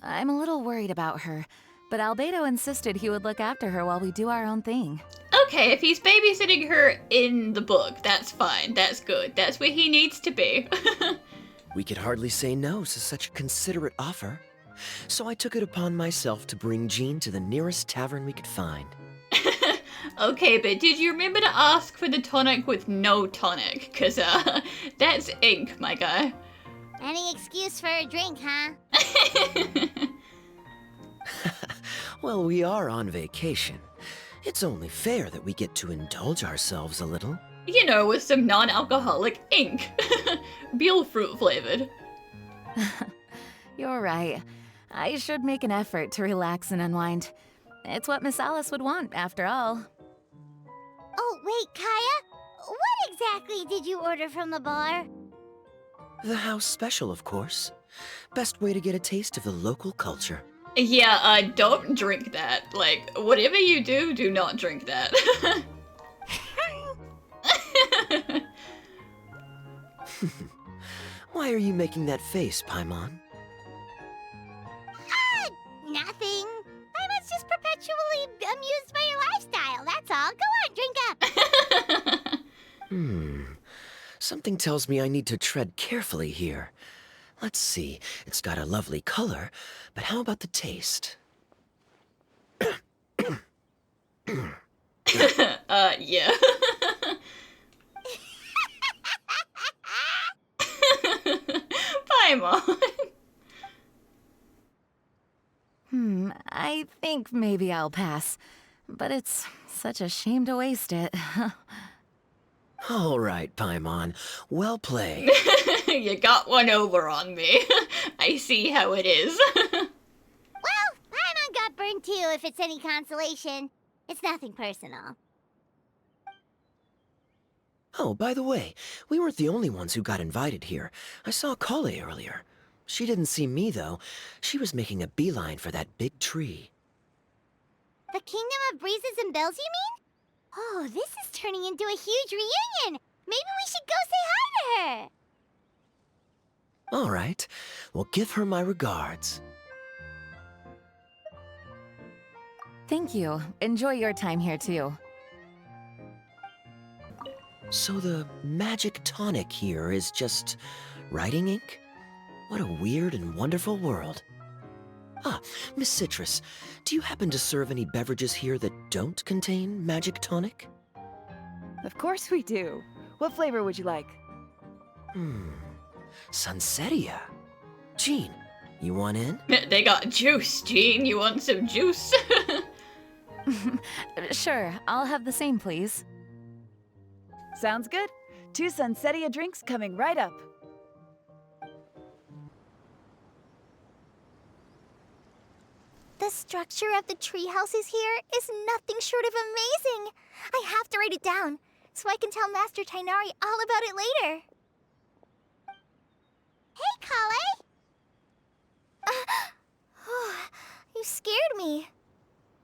I'm a little worried about her, but Albedo insisted he would look after her while we do our own thing. Okay, if he's babysitting her in the book, that's fine. That's good. That's where he needs to be. We could hardly say no to such a considerate offer. So I took it upon myself to bring Jean to the nearest tavern we could find. Okay, but did you remember to ask for the tonic with no tonic? Cause, that's ink, my guy. Any excuse for a drink, huh? Well, we are on vacation. It's only fair that we get to indulge ourselves a little. You know, with some non-alcoholic ink. Beal fruit flavored. You're right. I should make an effort to relax and unwind. It's what Miss Alice would want, after all. Oh, wait, Kaya? What exactly did you order from the bar? The house special, of course. Best way to get a taste of the local culture. Yeah, don't drink that. Like, whatever you do, do not drink that. Why are you making that face, Paimon? Nothing. I'm just perpetually amused by your lifestyle, that's all. Go on, drink up. Something tells me I need to tread carefully here. Let's see, it's got a lovely color, but how about the taste? Yeah. Paimon. I think maybe I'll pass. But it's such a shame to waste it. All right, Paimon. Well played. You got one over on me. I see how it is. Well, Paimon got burned too, if it's any consolation. It's nothing personal. Oh, by the way, we weren't the only ones who got invited here. I saw Kale earlier. She didn't see me, though. She was making a beeline for that big tree. The Kingdom of Breezes and Bells, you mean? Oh, this is turning into a huge reunion. Maybe we should go say hi to her. All right. Well, give her my regards. Thank you. Enjoy your time here, too. So the magic tonic here is just writing ink? What a weird and wonderful world. Ah, Miss Citrus, do you happen to serve any beverages here that don't contain magic tonic? Of course we do. What flavor would you like? Sunsetia. Jean, you want in? They got juice, Jean. You want some juice? Sure, I'll have the same, please. Sounds good. 2 Sunsetia drinks coming right up. The structure of the tree houses here is nothing short of amazing. I have to write it down, so I can tell Master Tainari all about it later. Hey, Kale! You scared me.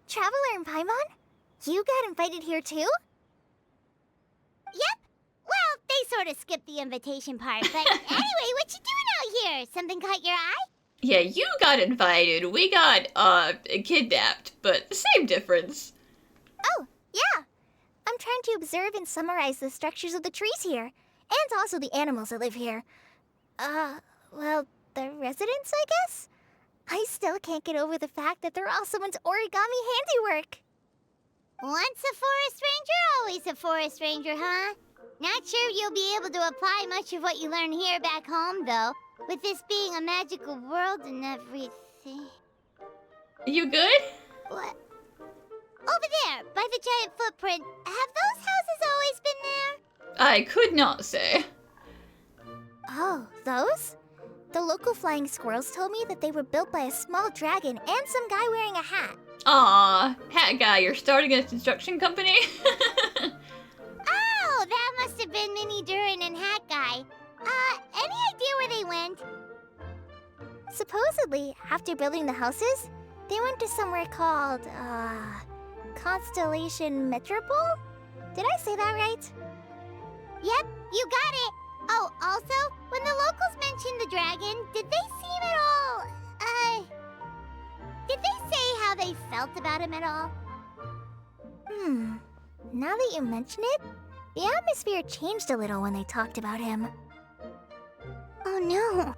Traveler and Paimon, you got invited here too? Yep. Well, they sort of skipped the invitation part, but anyway, what you doing out here? Something caught your eye? Yeah, you got invited. We got, kidnapped, but same difference. Oh, yeah. I'm trying to observe and summarize the structures of the trees here, and also the animals that live here. Well, the residents, I guess? I still can't get over the fact that they're all someone's origami handiwork. Once a forest ranger, always a forest ranger, huh? Not sure you'll be able to apply much of what you learn here back home, though, with this being a magical world and everything. You good? What? Over there, by the giant footprint. Have those houses always been there? I could not say. Oh, those? The local flying squirrels told me that they were built by a small dragon and some guy wearing a hat. Aw, hat guy, you're starting a construction company? Oh, that must have been Minnie Durin and Hat Guy. Any idea where they went? Supposedly, after building the houses, they went to somewhere called, Constellation Metropole? Did I say that right? Yep, you got it. Oh, also, when the locals mentioned the dragon, did they seem at all, did they say how they felt about him at all? Now that you mention it, the atmosphere changed a little when they talked about him. Oh no.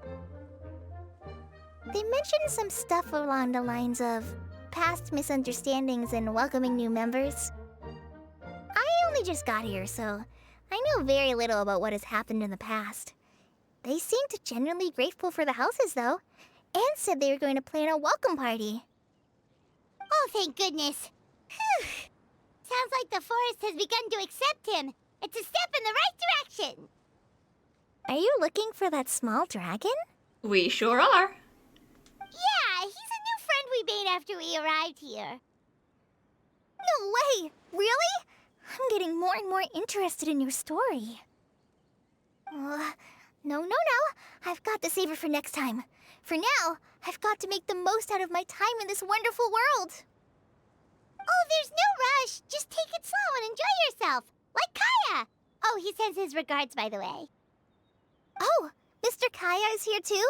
They mentioned some stuff along the lines of past misunderstandings and welcoming new members. I only just got here, so I know very little about what has happened in the past. They seemed genuinely grateful for the houses, though, and said they were going to plan a welcome party. Oh, thank goodness. Whew. Sounds like the forest has begun to accept him. It's a step in the right direction. Are you looking for that small dragon? We sure are. Yeah, he's a new friend we made after we arrived here. No way! Really? I'm getting more and more interested in your story. No. I've got to save it for next time. For now, I've got to make the most out of my time in this wonderful world. Oh, there's no rush. Just take it slow and enjoy yourself. Like Kaya. Oh, he sends his regards, by the way. Oh, Mr. Kaya is here too?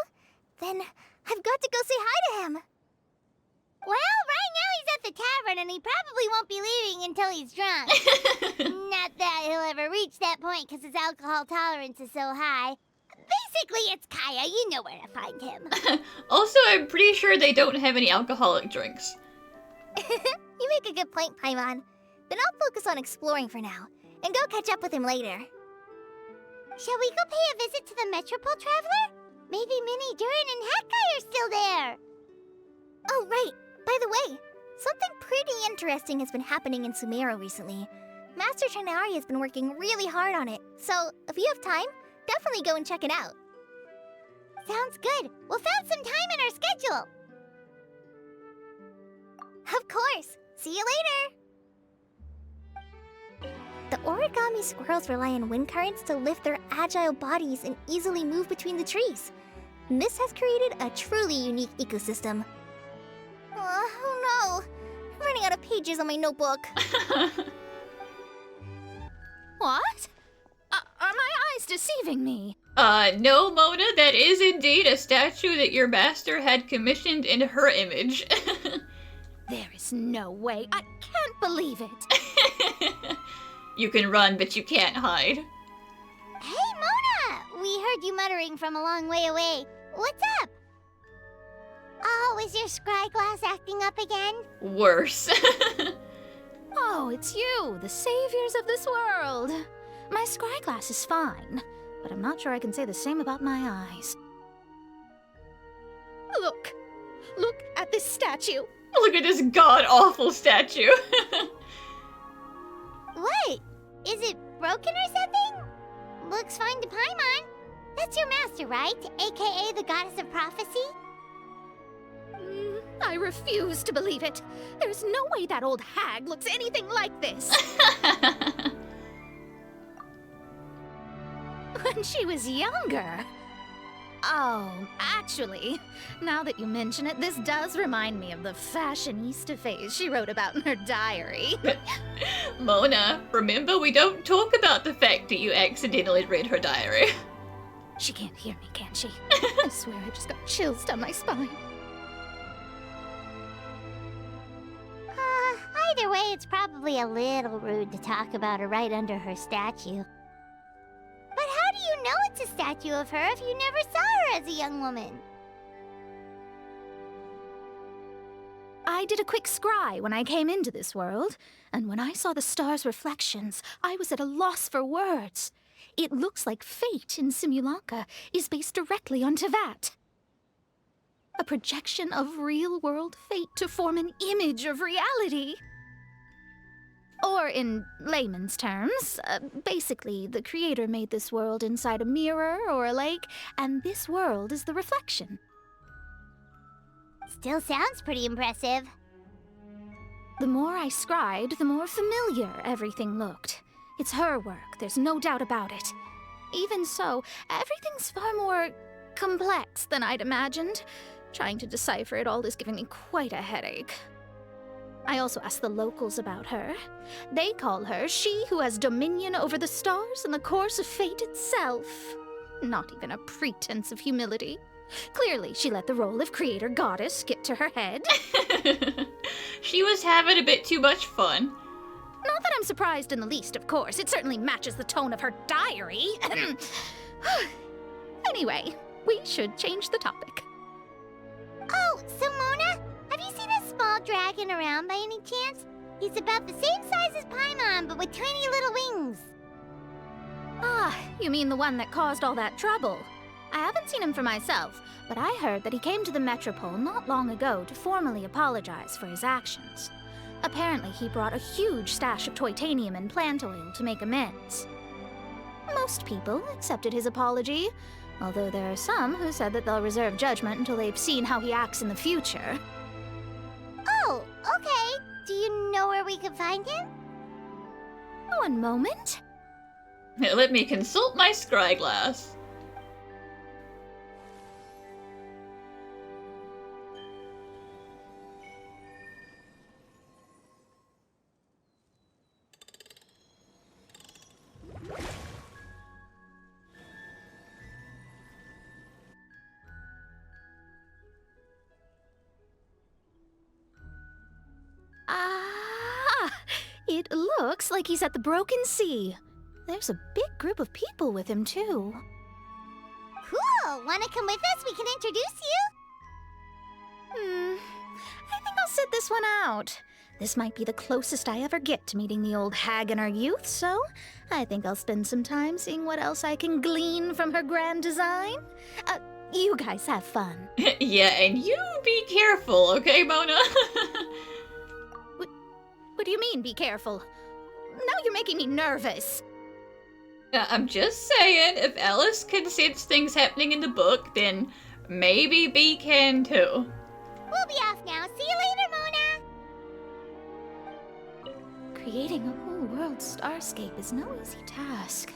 Then I've got to go say hi to him. Well, right now he's at the tavern and he probably won't be leaving until he's drunk. Not that he'll ever reach that point because his alcohol tolerance is so high. Basically, it's Kaya. You know where to find him. Also, I'm pretty sure they don't have any alcoholic drinks. You make a good point, Paimon. Then I'll focus on exploring for now, and go catch up with him later. Shall we go pay a visit to the Metropole Traveler? Maybe Minnie, Durin, and Hat Guy are still there. Oh, right. By the way, something pretty interesting has been happening in Sumeru recently. Master Trinari has been working really hard on it, so if you have time, definitely go and check it out. Sounds good. We'll find some time in our schedule. Of course. See you later. The origami squirrels rely on wind currents to lift their agile bodies and easily move between the trees. This has created a truly unique ecosystem. Oh no! I'm running out of pages on my notebook. What? Are my eyes deceiving me? No, Mona, that is indeed a statue that your master had commissioned in her image. There is no way. I can't believe it. You can run, but you can't hide. Hey, Mona! We heard you muttering from a long way away. What's up? Oh, is your scry glass acting up again? Worse. Oh, it's you, the saviors of this world. My scry glass is fine, but I'm not sure I can say the same about my eyes. Look at this statue. Look at this god-awful statue. What? Is it broken or something? Looks fine to Paimon. That's your master, right? AKA the goddess of prophecy? I refuse to believe it. There's no way that old hag looks anything like this. When she was younger. Oh, actually, now that you mention it, this does remind me of the fashionista phase she wrote about in her diary. Mona, remember we don't talk about the fact that you accidentally read her diary. She can't hear me, can she? I swear I just got chills down my spine. Either way, it's probably a little rude to talk about her right under her statue. But how do you know it's a statue of her if you never saw her as a young woman? I did a quick scry when I came into this world, and when I saw the stars' reflections, I was at a loss for words. It looks like fate in Simulanka is based directly on Tevat. A projection of real-world fate to form an image of reality. Or in layman's terms, basically, the creator made this world inside a mirror or a lake, and this world is the reflection. Still sounds pretty impressive. The more I scribed, the more familiar everything looked. It's her work, there's no doubt about it. Even so, everything's far more complex than I'd imagined. Trying to decipher it all is giving me quite a headache. I also asked the locals about her. They call her she who has dominion over the stars and the course of fate itself. Not even a pretense of humility. Clearly, she let the role of creator goddess get to her head. She was having a bit too much fun. Not that I'm surprised in the least, of course. It certainly matches the tone of her diary. Anyway, we should change the topic. Oh, so Mona, have you seen a small dragon around by any chance? He's about the same size as Paimon, but with tiny little wings. Ah, you mean the one that caused all that trouble? I haven't seen him for myself, but I heard that he came to the Metropole not long ago to formally apologize for his actions. Apparently, he brought a huge stash of Toitanium and plant oil to make amends. Most people accepted his apology, although there are some who said that they'll reserve judgment until they've seen how he acts in the future. Oh, okay. Do you know where we can find him? One moment. Let me consult my scryglass. Ah, it looks like he's at the Broken Sea. There's a big group of people with him, too. Cool! Wanna come with us? We can introduce you. I think I'll sit this one out. This might be the closest I ever get to meeting the old hag in her youth, so I think I'll spend some time seeing what else I can glean from her grand design. You guys have fun. Yeah, and you be careful, okay, Mona? What do you mean, be careful? Now you're making me nervous. I'm just saying, if Alice can sense things happening in the book, then maybe Bee can too. We'll be off now. See you later, Mona! Creating a whole world starscape is no easy task.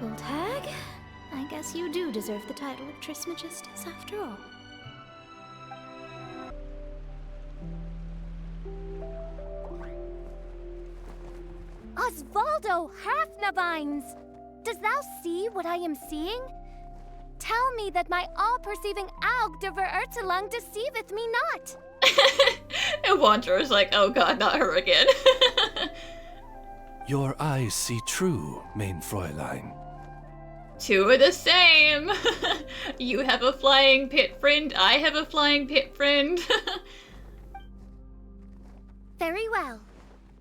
Old hag, I guess you do deserve the title of Trismegistus after all. Osvaldo Hafnavines! Dost thou see what I am seeing? Tell me that my all-perceiving Aug de Verurtelung deceiveth me not. And Wanderer's like, oh god, not her again. Your eyes see true, mein Fräulein. Two are the same. You have a flying pit friend, I have a flying pit friend. Very well.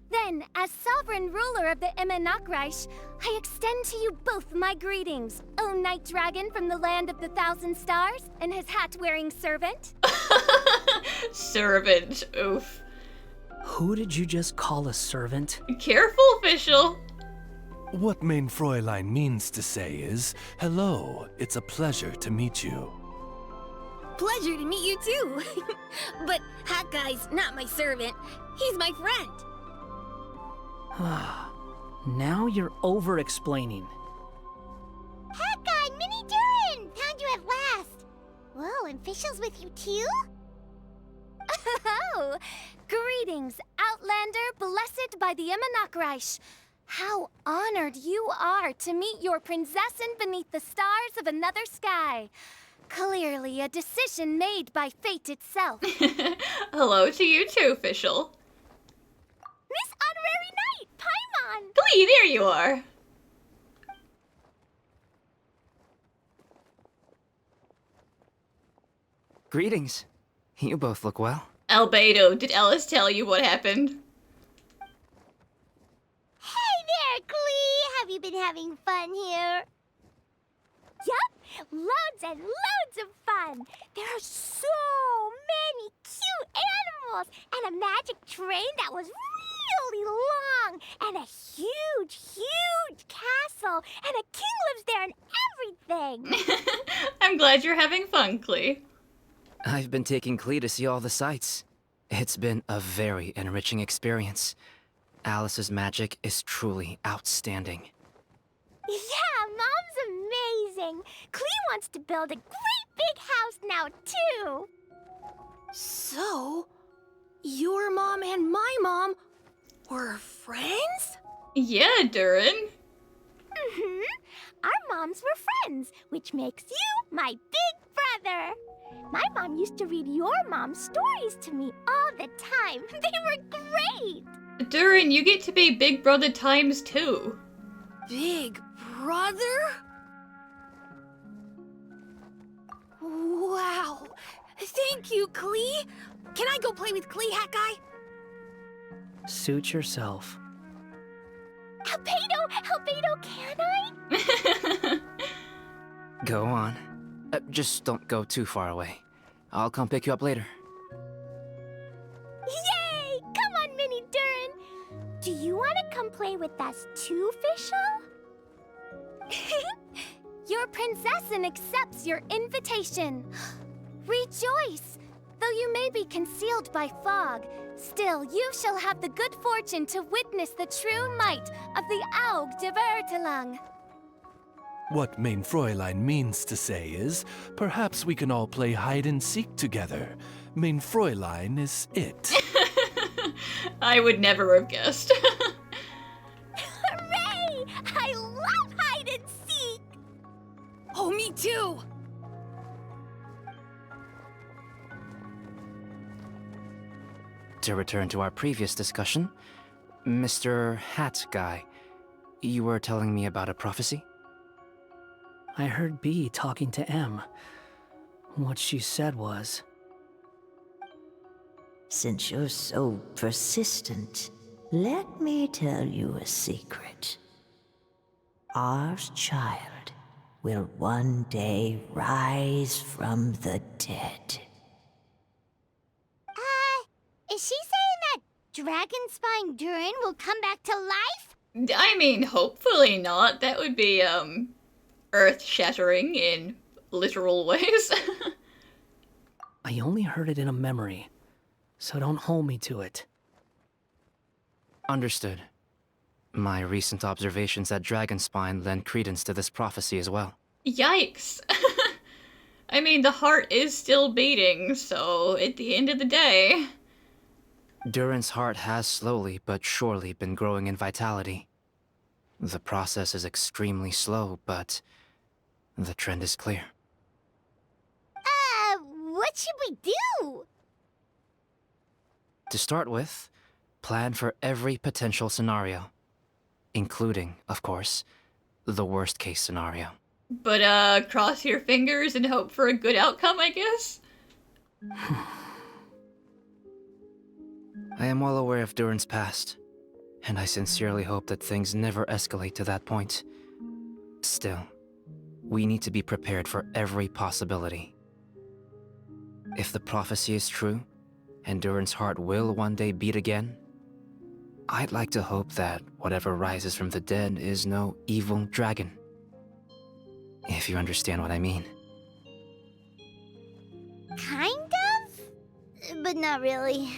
Then, as sovereign ruler of the Immenachreich, I extend to you both my greetings, O Night Dragon from the land of the Thousand Stars, and his hat-wearing servant. Servant, oof. Who did you just call a servant? Careful, official. What mein Fräulein means to say is, hello, it's a pleasure to meet you. Pleasure to meet you too. But Hat Guy's not my servant, he's my friend. Now you're over-explaining. Hat Guy, Mini Durin! Found you at last. Whoa, and Fischl's with you too? Oh, greetings, Outlander blessed by the Immenachreich. How honored you are to meet your prinzessin beneath the stars of another sky. Clearly a decision made by fate itself. Hello to you too, official. Miss Honorary Knight, Paimon! Glee, there you are. Greetings. You both look well. Albedo, did Alice tell you what happened? Hey there, Glee! Have you been having fun here? Yup, loads and loads of fun. There are so many cute animals and a magic train that was real really long, and a huge, huge castle, and a king lives there and everything. I'm glad you're having fun, Klee. I've been taking Klee to see all the sights. It's been a very enriching experience. Alice's magic is truly outstanding. Yeah, Mom's amazing. Klee wants to build a great big house now, too. So, your mom and my mom were friends? Yeah, Durin. Our moms were friends, which makes you my big brother. My mom used to read your mom's stories to me all the time. They were great. Durin, you get to be Big Brother times 2. Big brother? Wow. Thank you, Klee. Can I go play with Klee, Hat Guy? Suit yourself. Albedo, can I? Go on. Just don't go too far away. I'll come pick you up later. Yay! Come on, Mini Durin. Do you want to come play with us too, Fischl? Your princessin accepts your invitation. Rejoice! Though you may be concealed by fog, still you shall have the good fortune to witness the true might of the Aug de Vertelang. What Mein Fräulein means to say is, perhaps we can all play hide and seek together. Mein Fräulein is it. I would never have guessed. Hooray! I love hide and seek! Oh, me too! To return to our previous discussion, Mr. Hat Guy, you were telling me about a prophecy? I heard B talking to M. What she said was... Since you're so persistent, let me tell you a secret. Our child will one day rise from the dead. Is she saying that Dragonspine Durin will come back to life? I mean, hopefully not. That would be, earth-shattering in literal ways. I only heard it in a memory, so don't hold me to it. Understood. My recent observations at Dragonspine lend credence to this prophecy as well. Yikes. I mean, the heart is still beating, so at the end of the day... Durin's heart has slowly but surely been growing in vitality. The process is extremely slow, but the trend is clear. What should we do? To start with, plan for every potential scenario, including, of course, the worst-case scenario. But, cross your fingers and hope for a good outcome, I guess? I am well aware of Durin's past, and I sincerely hope that things never escalate to that point. Still, we need to be prepared for every possibility. If the prophecy is true, and Durin's heart will one day beat again, I'd like to hope that whatever rises from the dead is no evil dragon. If you understand what I mean. Kind of? But not really.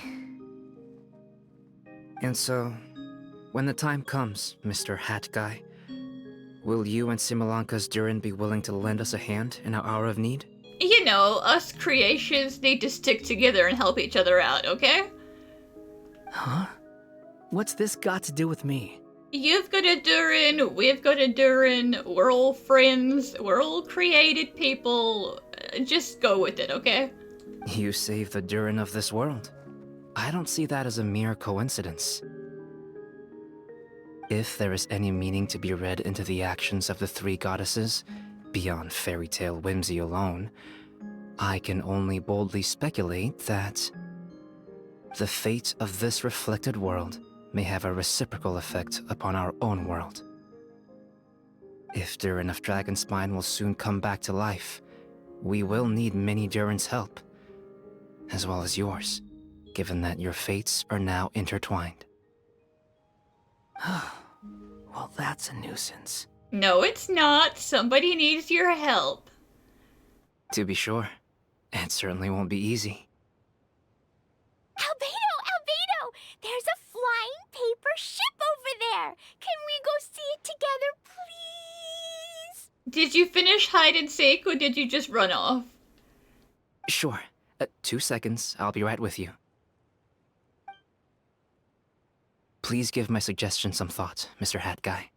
And so, when the time comes, Mr. Hat Guy, will you and Simulanka's Durin be willing to lend us a hand in our hour of need? You know, us creations need to stick together and help each other out, okay? Huh? What's this got to do with me? You've got a Durin, we've got a Durin, we're all friends, we're all created people. Just go with it, okay? You saved the Durin of this world. I don't see that as a mere coincidence. If there is any meaning to be read into the actions of the three goddesses, beyond fairy tale whimsy alone, I can only boldly speculate that the fate of this reflected world may have a reciprocal effect upon our own world. If Durin of Dragonspine will soon come back to life, we will need many Durin's help, as well as yours, given that your fates are now intertwined. Well, that's a nuisance. No, it's not. Somebody needs your help. To be sure, it certainly won't be easy. Albedo! There's a flying paper ship over there! Can we go see it together, please? Did you finish hide and seek, or did you just run off? Sure. 2 seconds, I'll be right with you. Please give my suggestion some thought, Mr. Hat Guy.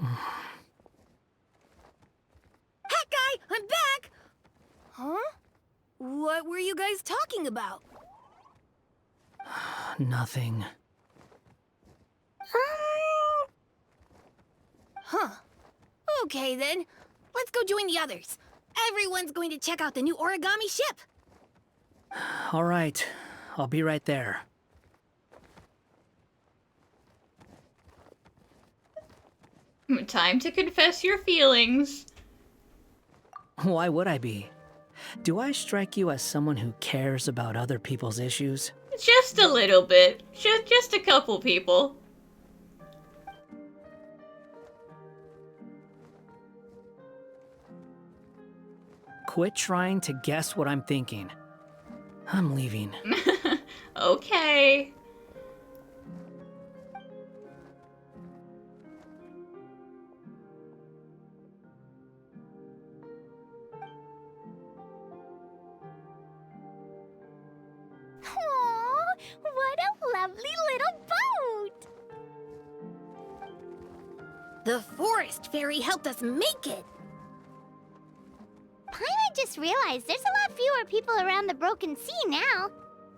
Hat Guy, I'm back! Huh? What were you guys talking about? Nothing. Huh. Okay then. Let's go join the others. Everyone's going to check out the new origami ship. All right, I'll be right there. Time to confess your feelings. Why would I be? Do I strike you as someone who cares about other people's issues? Just a little bit. Just a couple people. Quit trying to guess what I'm thinking. I'm leaving. Okay. Aww, what a lovely little boat! The forest fairy helped us make it. Paimon just realized there's a lot fewer people around the Broken Sea now.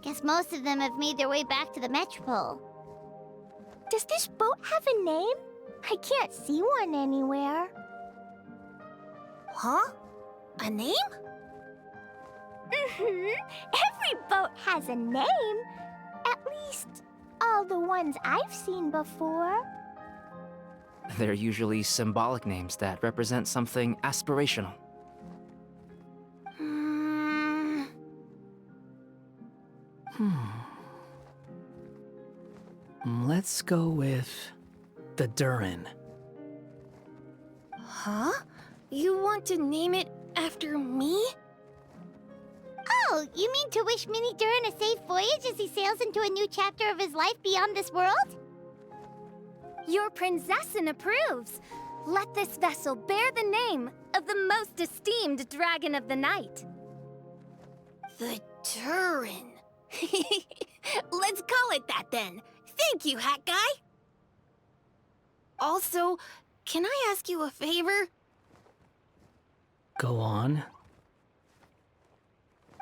Guess most of them have made their way back to the Metropole. Does this boat have a name? I can't see one anywhere. Huh? A name? Every boat has a name. At least, all the ones I've seen before. They're usually symbolic names that represent something aspirational. Let's go with the Durin. Huh? You want to name it after me? Oh, you mean to wish Mini Durin a safe voyage as he sails into a new chapter of his life beyond this world? Your Princessin approves. Let this vessel bear the name of the most esteemed dragon of the night. The Durin. Let's call it that then. Thank you, Hat Guy. Also, can I ask you a favor? Go on.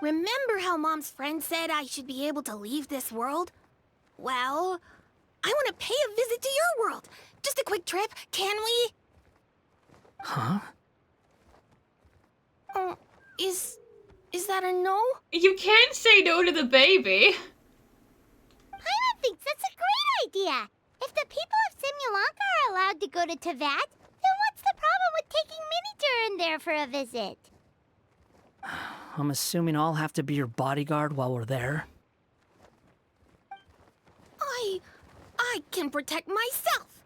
Remember how Mom's friend said I should be able to leave this world? Well, I want to pay a visit to your world. Just a quick trip, can we? Huh? Is that a no? You can't say no to the baby. Paimon thinks that's a great idea. If the people of Simulanka are allowed to go to Teyvat, then what's the problem with taking Mini Durin there for a visit? I'm assuming I'll have to be your bodyguard while we're there. I can protect myself.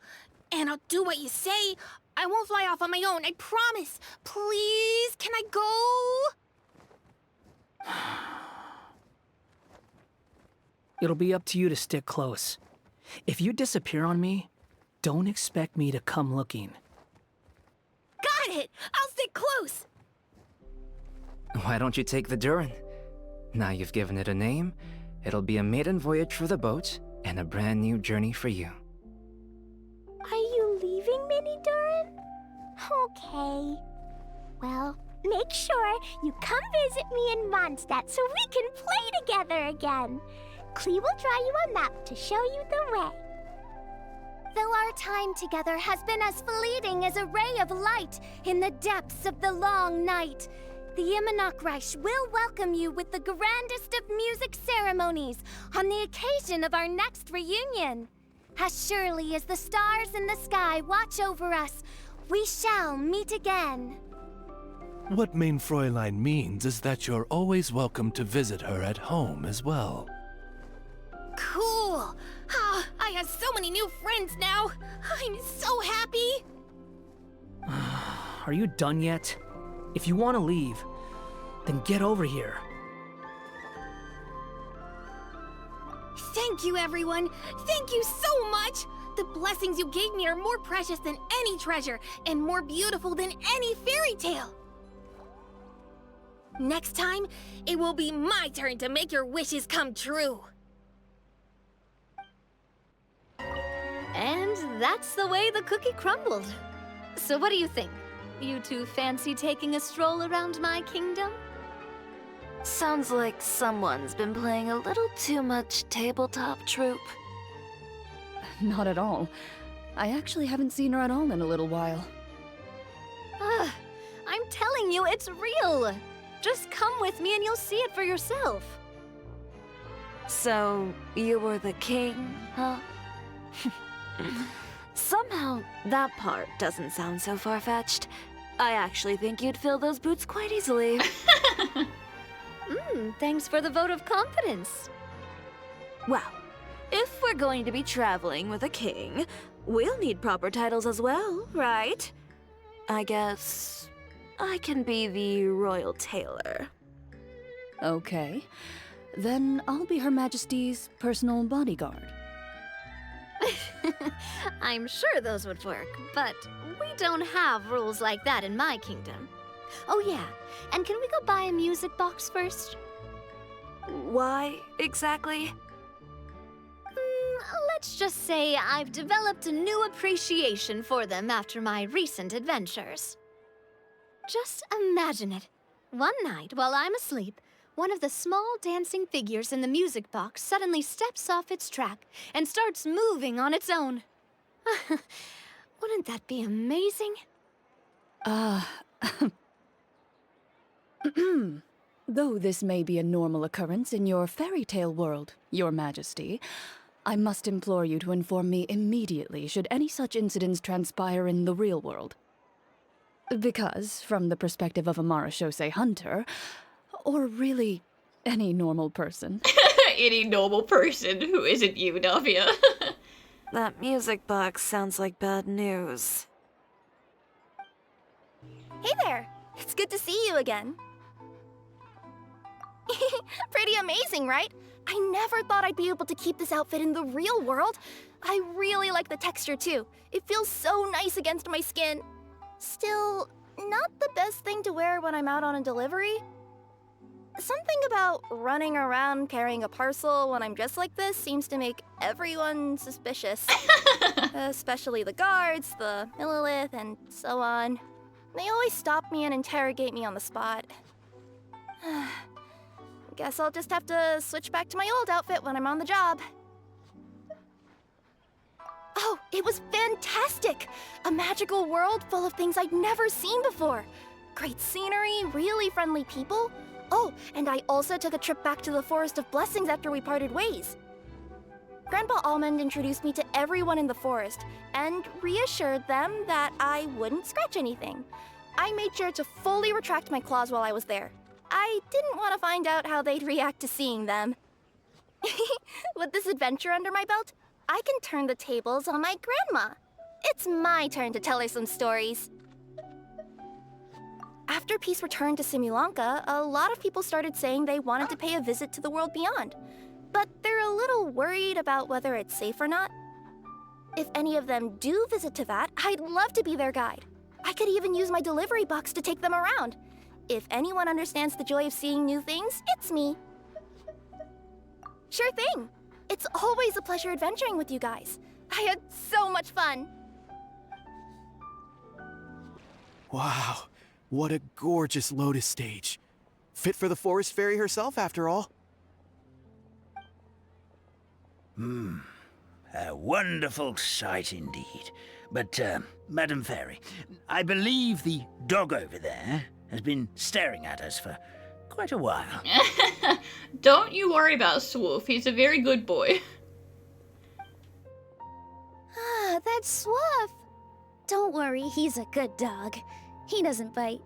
And I'll do what you say. I won't fly off on my own, I promise. Please, can I go? It'll be up to you to stick close. If you disappear on me, don't expect me to come looking. Got it! I'll stick close! Why don't you take the Durin? Now you've given it a name, it'll be a maiden voyage for the boat and a brand new journey for you. Are you leaving, Mini Durin? Okay. Well, make sure you come visit me in Mondstadt so we can play together again. Klee will draw you a map to show you the way. Though our time together has been as fleeting as a ray of light in the depths of the long night, the Imanakreich will welcome you with the grandest of music ceremonies on the occasion of our next reunion. As surely as the stars in the sky watch over us, we shall meet again. What Mein Fräulein means is that you're always welcome to visit her at home as well. has so many new friends now. I'm so happy. Are you done yet? If you want to leave, then get over here. Thank you, everyone. Thank you so much. The blessings you gave me are more precious than any treasure and more beautiful than any fairy tale. Next time, it will be my turn to make your wishes come true. And that's the way the cookie crumbled. So what do you think? You two fancy taking a stroll around my kingdom? Sounds like someone's been playing a little too much tabletop troop. Not at all. I actually haven't seen her at all in a little while. I'm telling you, it's real. Just come with me and you'll see it for yourself. So, you were the king, huh? Somehow, that part doesn't sound so far-fetched. I actually think you'd fill those boots quite easily. Thanks for the vote of confidence. Well, if we're going to be traveling with a king, we'll need proper titles as well, right? I guess I can be the royal tailor. Okay. Then I'll be Her Majesty's personal bodyguard. I'm sure those would work, but we don't have rules like that in my kingdom. Oh yeah, and can we go buy a music box first? Why, exactly? Let's just say I've developed a new appreciation for them after my recent adventures. Just imagine it. One night, while I'm asleep, one of the small dancing figures in the music box suddenly steps off its track and starts moving on its own. Wouldn't that be amazing? Though this may be a normal occurrence in your fairy tale world, Your Majesty, I must implore you to inform me immediately should any such incidents transpire in the real world. Because, from the perspective of a Marachose hunter, or really any normal person. Any normal person who isn't you, Navia. That music box sounds like bad news. Hey there! It's good to see you again. Pretty amazing, right? I never thought I'd be able to keep this outfit in the real world. I really like the texture too. It feels so nice against my skin. Still, not the best thing to wear when I'm out on a delivery. Something about running around carrying a parcel when I'm dressed like this seems to make everyone suspicious. Especially the guards, the Millilith, and so on. They always stop me and interrogate me on the spot. Guess I'll just have to switch back to my old outfit when I'm on the job. Oh, it was fantastic! A magical world full of things I'd never seen before. Great scenery, really friendly people. Oh, and I also took a trip back to the Forest of Blessings after we parted ways. Grandpa Almond introduced me to everyone in the forest and reassured them that I wouldn't scratch anything. I made sure to fully retract my claws while I was there. I didn't want to find out how they'd react to seeing them. With this adventure under my belt, I can turn the tables on my grandma. It's my turn to tell her some stories. After peace returned to Simulanka, a lot of people started saying they wanted to pay a visit to the world beyond. But they're a little worried about whether it's safe or not. If any of them do visit to that, I'd love to be their guide. I could even use my delivery box to take them around. If anyone understands the joy of seeing new things, it's me. Sure thing. It's always a pleasure adventuring with you guys. I had so much fun. Wow, what a gorgeous lotus stage. Fit for the forest fairy herself, after all. A wonderful sight indeed. But, Madam Fairy, I believe the dog over there has been staring at us for quite a while. Don't you worry about Swoof, he's a very good boy. Ah, that's Swoof. Don't worry, he's a good dog. He doesn't bite.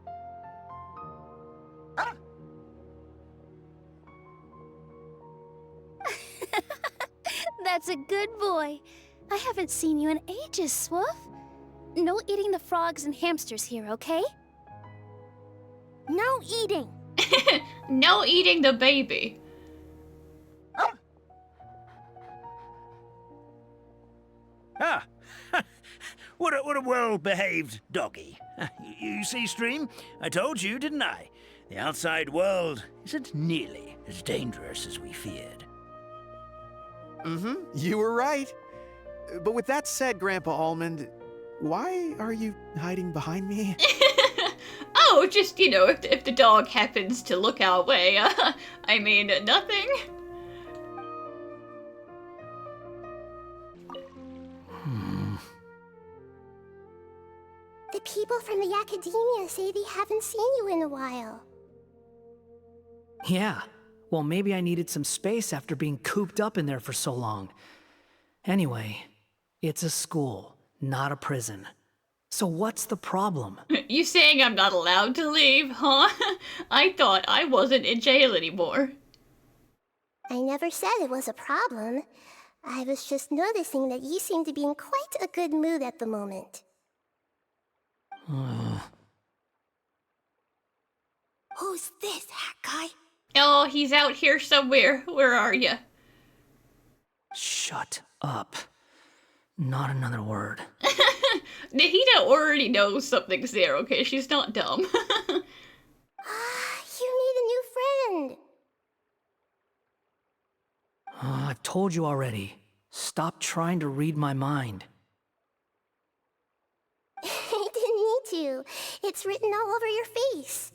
That's a good boy. I haven't seen you in ages, Swoof. No eating the frogs and hamsters here, okay? No eating! No eating the baby. Ah, what a well-behaved doggy. You see, Stream? I told you, didn't I? The outside world isn't nearly as dangerous as we feared. Mm-hmm, you were right. But with that said, Grandpa Almond, why are you hiding behind me? Oh, just, you know, if the dog happens to look our way. I mean, nothing. The people from the academia say they haven't seen you in a while. Yeah, well, maybe I needed some space after being cooped up in there for so long. Anyway, it's a school, not a prison. So what's the problem? You saying I'm not allowed to leave, huh? I thought I wasn't in jail anymore. I never said it was a problem. I was just noticing that you seem to be in quite a good mood at the moment. Who's this, hat guy? Oh, he's out here somewhere. Where are you? Shut up. Not another word. Nahida already knows something's there, okay? She's not dumb. You made a new friend. I've told you already. Stop trying to read my mind. I didn't need to. It's written all over your face.